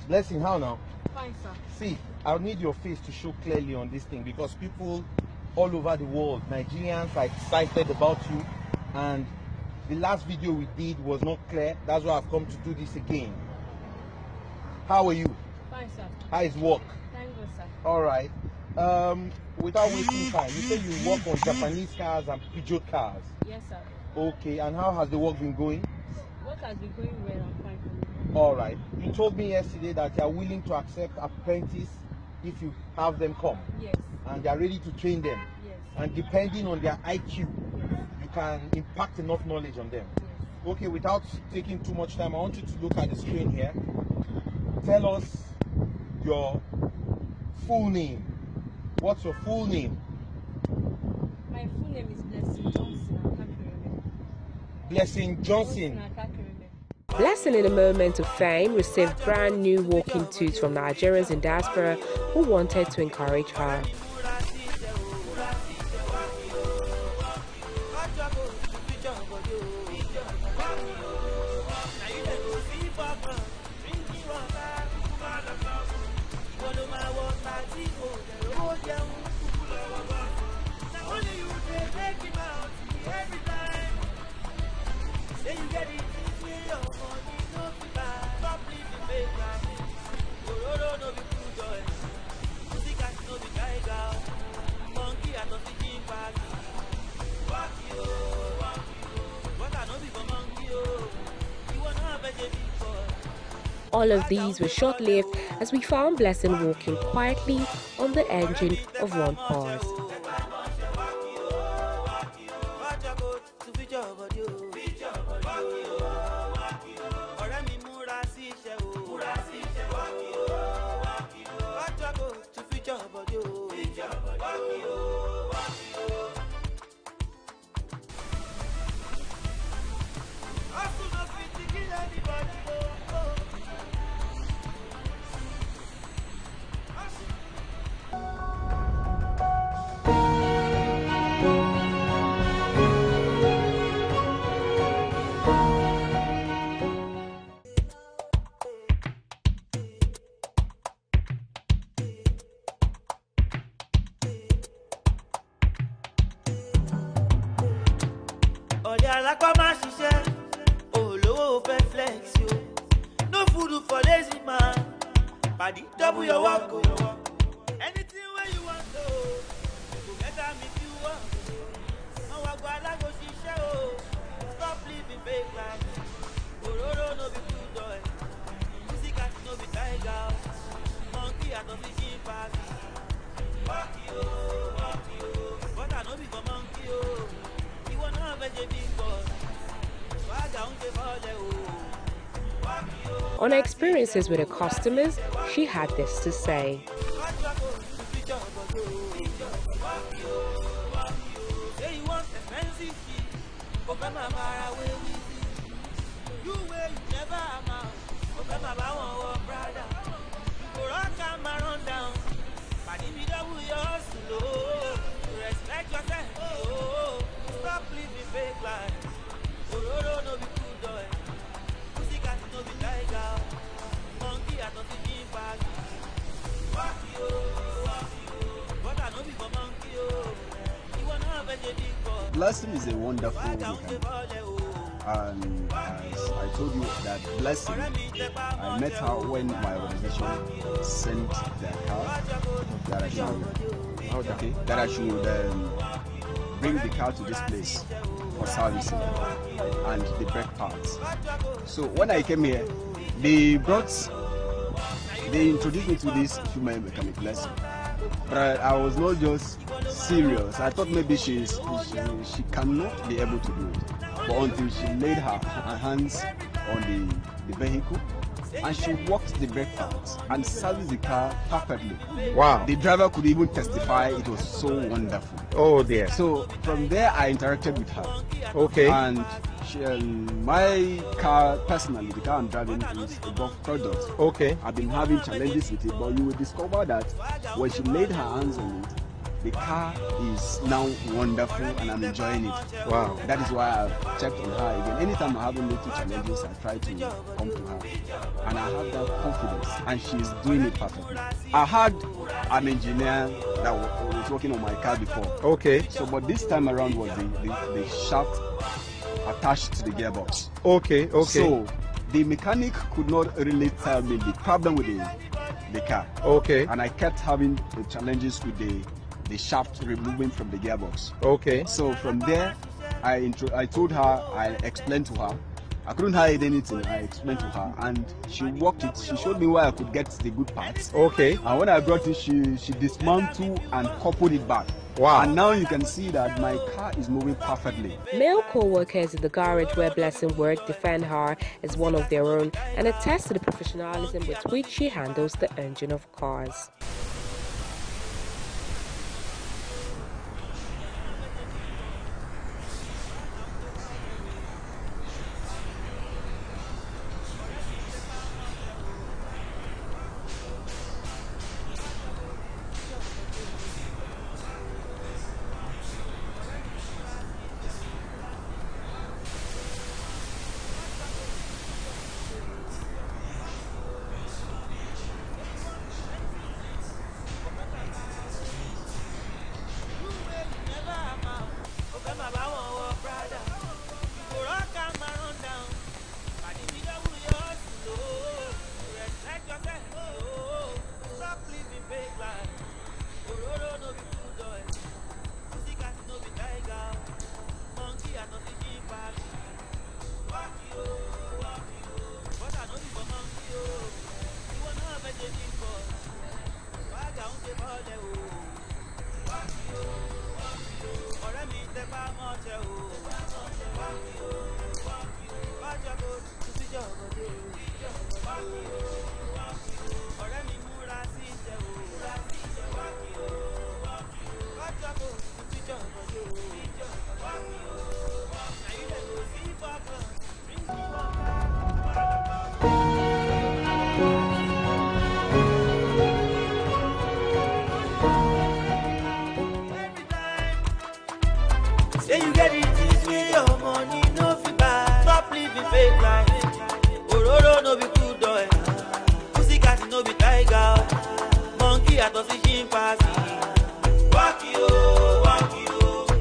Blessing, how now? Fine, sir. See, I'll need your face to show clearly on this thing because people all over the world, Nigerians, are excited about you, and the last video we did was not clear. That's why I've come to do this again. How are you? Fine, sir. How is work? Thank you, sir. All right. Without wasting time, you say you work on Japanese cars and Peugeot cars. Yes, sir. Okay, and how has the work been going? Work has been going well and fine for me. All right. You told me yesterday that you are willing to accept apprentice if you have them come. Yes. And they are ready to train them. Yes. And depending on their IQ, you can impact enough knowledge on them. Yes. Okay, without taking too much time, I want you to look at the screen here. Tell us your full name. What's your full name? My full name is Blessing Johnson Akakireme. Blessing Johnson. Blessing, in a moment of fame, received brand new walking tools from Nigerians in diaspora who wanted to encourage her. All of these were short-lived as we found Blessing walking quietly on the engine of one Porsche. Alakwa ma ṣiṣẹ́, olówó fẹ́ flex yo. No food for lazy man. Paddy, double your work. Anything where you want to, go get them if you want. No go alago ṣiṣẹ́ o. Stop living fake life. Ororo no be good boy. Music at no be tiger. Monkey at no be chimpanzee. Walk you, but I no be for monkey o. You wanna have a big boss. Swagger on the ball o. On her experiences with her customers, she had this to say. Blessing is a wonderful weekend. And as I told you that Blessing, I met her when my organization sent their car that I should bring the car to this place for servicing and the brake parts. So when I came here, they introduced me to this female mechanic, Blessing. But I was not just serious. I thought maybe she cannot be able to do it. But until she laid her hands on the vehicle and she worked the brake pads and serviced the car perfectly. Wow. The driver could even testify it was so wonderful. Oh dear. So from there I interacted with her. Okay. And my car personally, the car I'm driving is a Gulf product. Okay. I've been having challenges with it, but you will discover that when she laid her hands on it, the car is now wonderful and I'm enjoying it. Wow. That is why I've checked on her again. Anytime I have little challenges, I try to come to her. And I have that confidence and she's doing it perfectly. I had an engineer that was working on my car before. Okay. So, but this time around was the shaft attached to the gearbox. Okay, okay. So the mechanic could not really tell me the problem with the car. Okay. And I kept having the challenges with the shaft removing from the gearbox. Okay. So from there, I told her, I explained to her. I couldn't hide anything. I explained to her, and she worked it. She showed me where I could get the good parts. Okay. And when I brought it, she dismantled and coupled it back. Wow. And now you can see that my car is moving perfectly. Male co-workers in the garage where Blessing worked defend her as one of their own and attest to the professionalism with which she handles the engine of cars.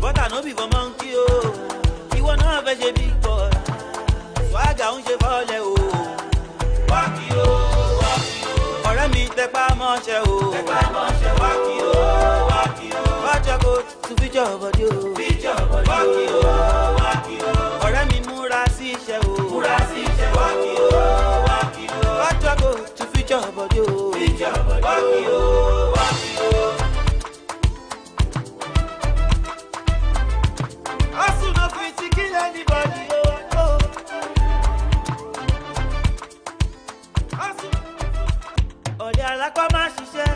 But I know be for monkey, oh. You wanna have a mọ́ṣẹ́ o. Tẹpá mọ́ṣẹ́ wákì o, wákì o. Bọ́jọ́ kò tún fíjọ́ bọ́dí o. Fíjọ́ bọ́dí o, wákì o. Ọ̀rẹ́ mi múra sí iṣẹ́ o. Múra sí iṣẹ́ wákì o, wákì o. Bọ́jọ́ kò tún fíjọ́ bọ́dí o. Fíjọ́ bọ́dí o, wákì o. Hustle no fit to kill anybody, oh. Hustle. Ọ̀dẹ̀ alápá máa ṣiṣẹ́,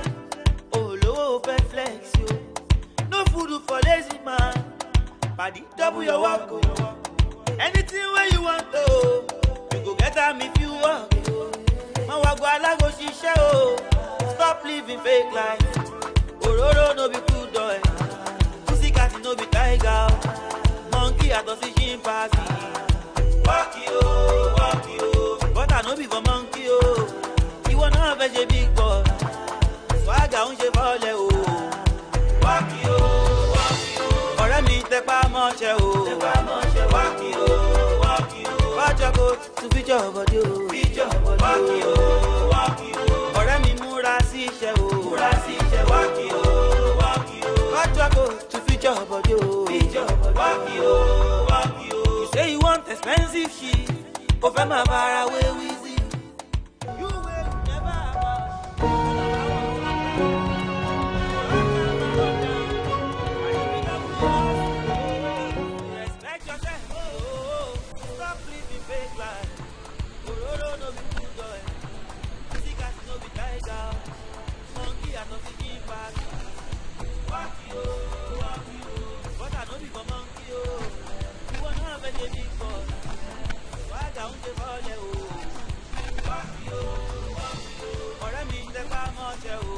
olówó fẹ́ flex yo. No food for lazy man, pàdé double your work o. Anything wey you want to, you go get am if you work yo. Má wá gbọ́ alágbó ṣiṣẹ́ o, stop living fake life. Òróró no be good boy, pussycat no be tiger. Monkey àtọ̀ sí chimpanzee. Walk yo, but I no be for monkey o. Ìwọ náà fẹ́ ṣe big boy, swagger ń ṣe fọ́lẹ̀ o. Walk yo, ọ̀rẹ́ mi tẹpá mọ́ṣẹ́ o. Tẹpá mọ́ṣẹ́ walk yo. Bọ́jọ́ kò tún fíjọ́ bọ́dí o. Walk yo, ọ̀rẹ́ mi múra sí iṣẹ́ o. Múra sí iṣẹ́ walk yo. Bọ́jọ́ kò tún fíjọ́ bọ́dí o. Walk yo. You say you want expensive shit, o fẹ́ máa bára wé wíwí. You will never respect yourself, oh. Stop living fake life. Òróró no be good boy, pussycat no be tiger. Monkey and no be chimpanzee. Walk yo, but I no be for monkey o. Ìwọ náà fẹ́ ṣe big boy, swagger ń ṣe fọ́lẹ̀ o. Walk yo, ọ̀rẹ́ mi tẹpá mọ́ṣẹ́ o.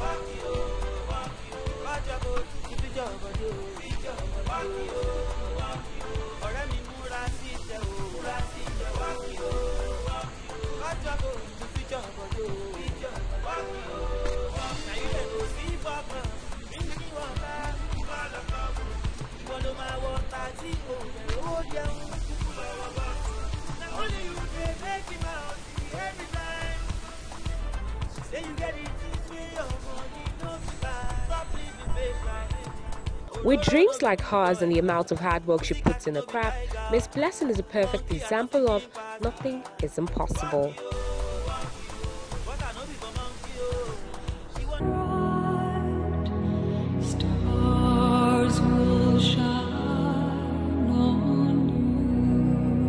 Walk yo, bọ́jọ́ kò tún fíjọ́ bọ́dí o. Walk yo, ọ̀rẹ́ mi múra sí iṣẹ́ o. Walk yo, bọ́jọ́ kò tún fíjọ́ bọ́dí o. Walk yo, na you dey go see fọ́kàn, drinking water, ìwọ ló máa wọ tàtí o. Ó jẹun, na only you dey make him out every time. Say you get it, say your money no be bad. Stop living fake life. With dreams like hers and the amount of hard work she puts in her craft, Miss Blessing is a perfect example of nothing is impossible. Stars will shine on you.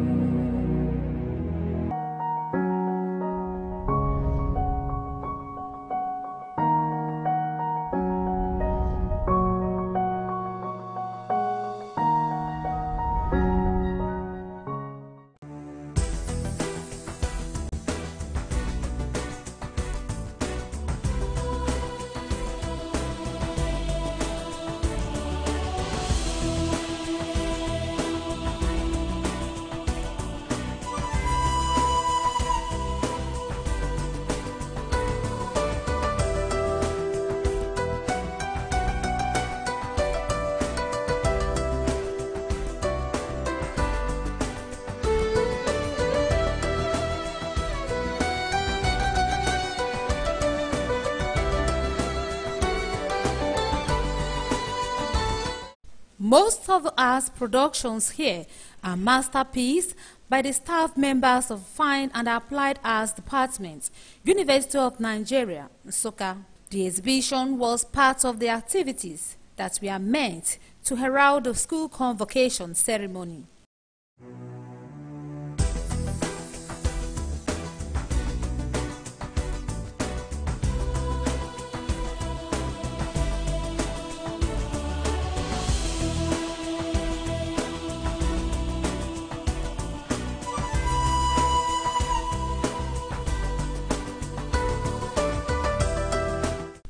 Most of the arts productions here are masterpieces by the staff members of Fine and Applied Arts Department, University of Nigeria, Nsukka. The exhibition was part of the activities that were meant to herald the school convocation ceremony.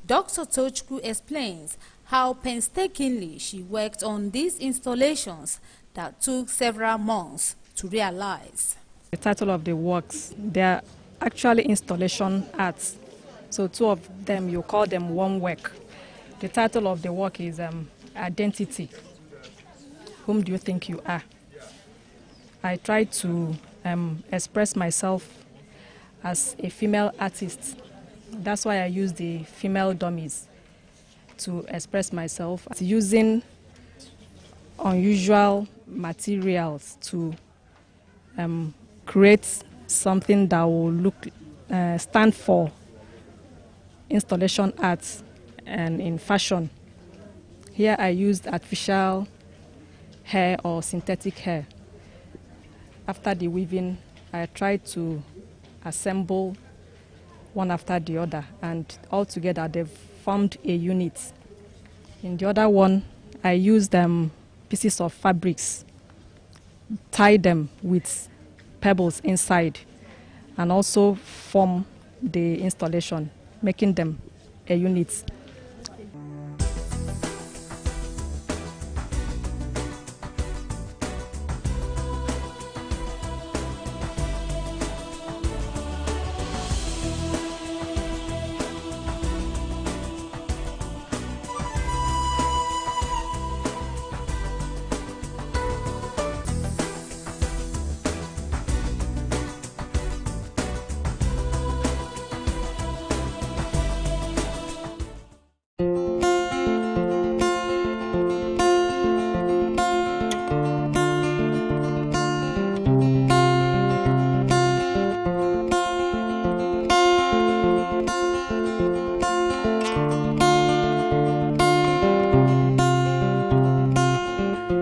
Dr. Tochukwu explains how painstakingly she worked on these installations that took several months to realize. The title of the works, they are actually installation arts. So two of them, you call them one work. The title of the work is Identity. Whom do you think you are? I tried to express myself as a female artist That's why I use the female dummies to express myself, using unusual materials to create something that will stand for installation art and in fashion. Here I used artificial hair or synthetic hair. After the weaving, I tried to assemble one after the other, and all together they've formed a unit. In the other one, I used pieces of fabrics, tied them with pebbles inside, and also form the installation, making them a unit.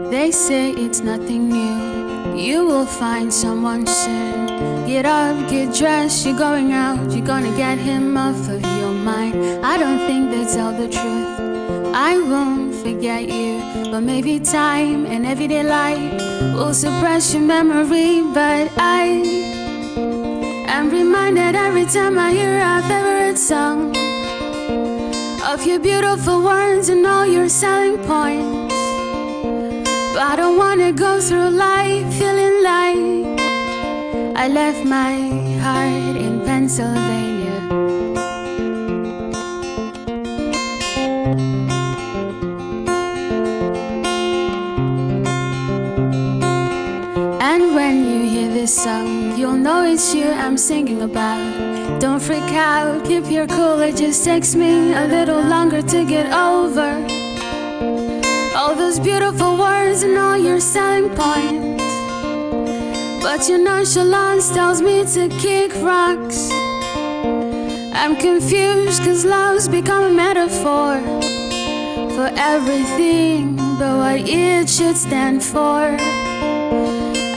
They say it's nothing new, you will find someone soon. Get up, get dressed, you're going out, you're gonna get him off of your mind. I don't think they tell the truth, I won't forget you, but maybe time and everyday life will suppress your memory. But I am reminded every time I hear our favorite song of your beautiful words and all your selling points. I don't wanna go through life feeling like I left my heart in Pennsylvania. And when you hear this song, you'll know it's you I'm singing about. Don't freak out, keep your cool, it just takes me a little longer to get over all those beautiful words and all your selling points. But your nonchalance tells me to kick rocks. I'm confused cause love's become a metaphor for everything but what it should stand for.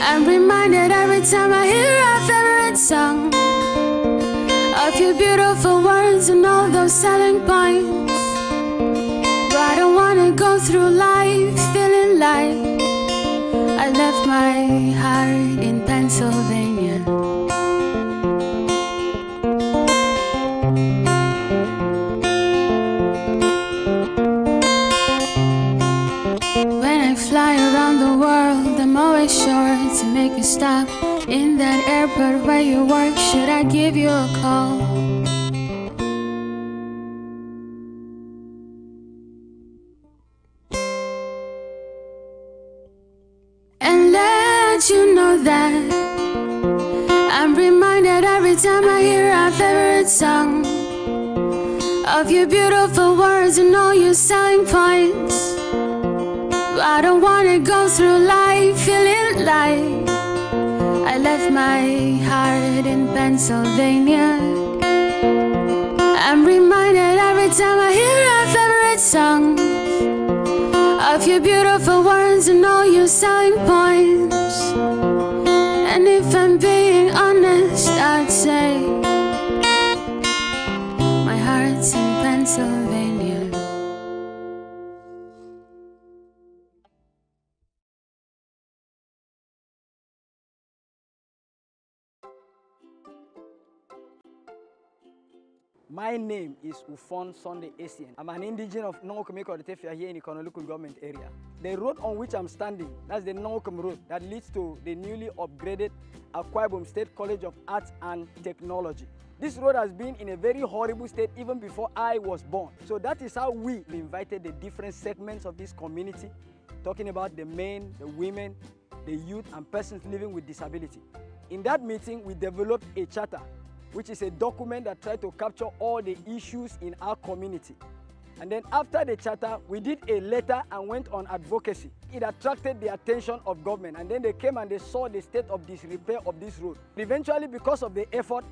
I'm reminded every time I hear our favorite song of your beautiful words and all those selling points. I don't wanna go through life feeling like I left my heart in Pennsylvania. When I fly around the world, I'm always sure to make a stop in that airport where you work. Should I give you a call? You know that I'm reminded every time I hear our favorite song of your beautiful words and all your selling points. I don't wanna go through life feeling like I left my heart in Pennsylvania. I'm reminded every time I hear our favorite song of your beautiful words and all your selling points. And if I'm being honest, I'd say my heart's in Pennsylvania. My name is Ufon Sunday Essien. I'm an indigenous of Nongokomeko Tefia here in the Konoluku government area. The road on which I'm standing, that's the Nongokom Road that leads to the newly upgraded Akwa Ibom State College of Arts and Technology. This road has been in a very horrible state even before I was born. So that is how we invited the different segments of this community, talking about the men, the women, the youth and persons living with disability. In that meeting, we developed a charter which is a document that tried to capture all the issues in our community. And then after the charter, we did a letter and went on advocacy. It attracted the attention of government, and then they came and they saw the state of disrepair of this road. Eventually, because of the effort,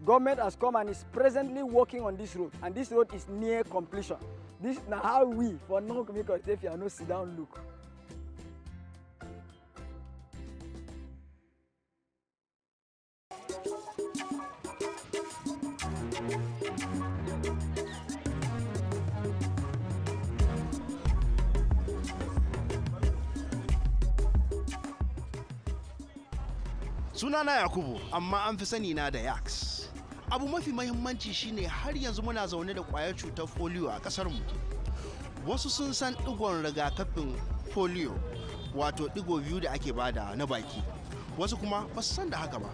government has come and is presently working on this road, and this road is near completion. This is how we, for non-communicable, if you are no sit down look. Sunana Yakubu, amma an fi sani na da Yaks. Abu mafi mahimmanci shine har yanzu muna zaune da kwayar cutar polio a kasar mu. Wasu sun san digon rigakafin polio, wato digo biyu da ake bada na baki. Wasu kuma ba su san da haka ba.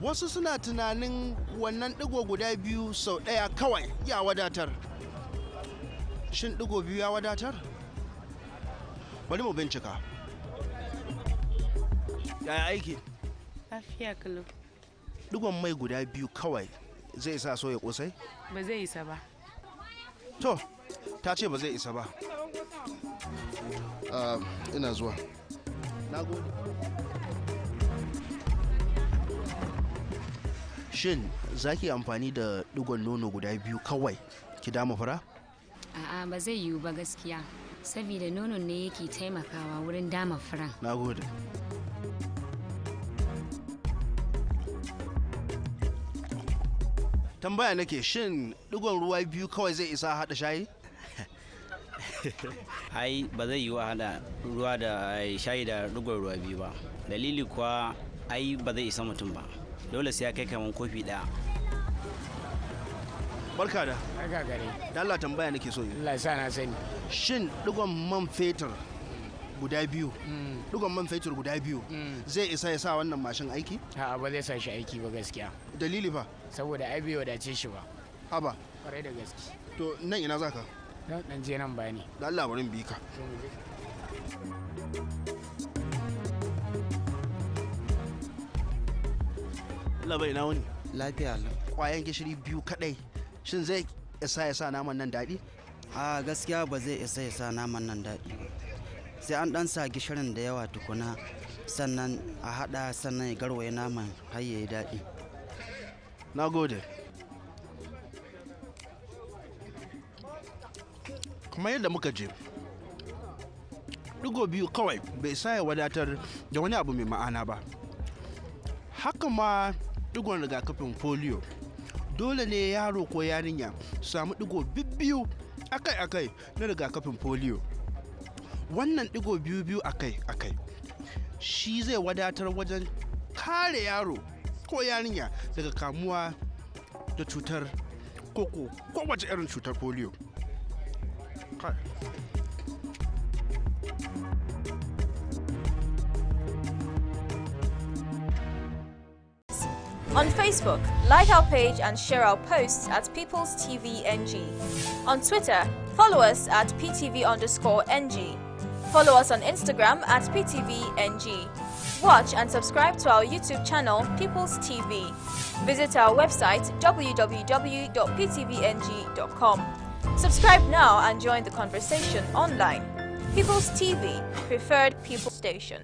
Wasu suna tunanin wannan digo guda biyu sau ɗaya kawai ya wadatar. Shin digo biyu ya wadatar? Bari mu bincika. Yaya aiki? Lafiya kalau. Digon mai guda biyu kawai zai sa soya kosai? Ba zai isa ba. To, ta ce ba zai isa ba. Ina zuwa. Na gode. Shin za ki amfani da digon nono guda biyu kawai ki dama fura? A'a, ba zai yiwu ba gaskiya. Saboda nonon ne yake taimakawa wurin dama furan. Na gode. Tambaya nake, shin digon ruwa biyu kawai zai isa hada shayi? Ai ba zai yiwu a hada ruwa da shayi da digon ruwa biyu ba. Dalili kuwa ai ba zai isa mutum ba. Dole sai ya kai kaman kofi ɗaya. Barka da. Barka gare. Da Allah tambaya nake so yi. Allah sa na sani. Shin digon man fetur guda biyu, digon man fetur guda biyu zai isa ya sa wannan mashin aiki? A'a, ba zai sa shi aiki ba gaskiya. Dalili fa? Saboda ai bai wadace shi ba. Haba. Kwarai da gaske. To nan ina zaka? Dan je nan bani. Da Allah bari bi ka. Allah bai na wani. Lafiya lau. Kwayan gishiri biyu kadai. Shin zai isa ya sa naman nan daɗi? A gaskiya ba zai isa ya sa naman nan daɗi ba. Sai an ɗan sa gishirin da yawa tukuna, sannan a haɗa, sannan ya garwaye naman har ya yi daɗi. Na gode. Kuma yadda muka je, digo biyu kawai bai sa ya wadatar da wani abu mai ma'ana ba. Haka ma digon rigakafin polio, dole ne yaro ko yarinya su samu digo biyu akai-akai na rigakafin polio. Wannan digo biyu akai-akai shi zai wadatar wajen kare yaro ko yarinya daga kamuwa da cutar koko kowace irin cutar polio. On Facebook, like our page and share our posts at People's TV NG. On Twitter, follow us at PTV_NG. Follow us on Instagram at PTVNG. Watch and subscribe to our YouTube channel, People's TV. Visit our website, www.ptvng.com. Subscribe now and join the conversation online. People's TV, preferred people station.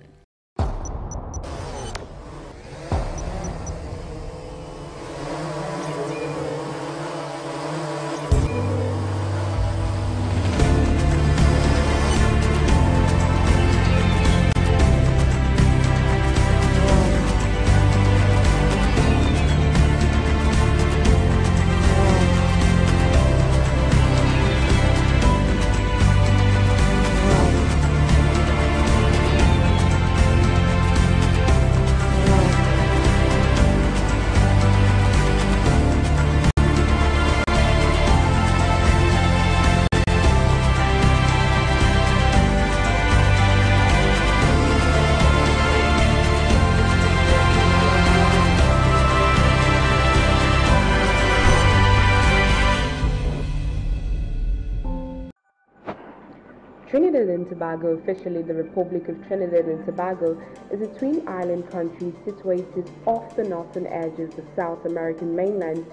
Trinidad and Tobago, officially the Republic of Trinidad and Tobago, is a twin island country situated off the northern edge of the South American mainland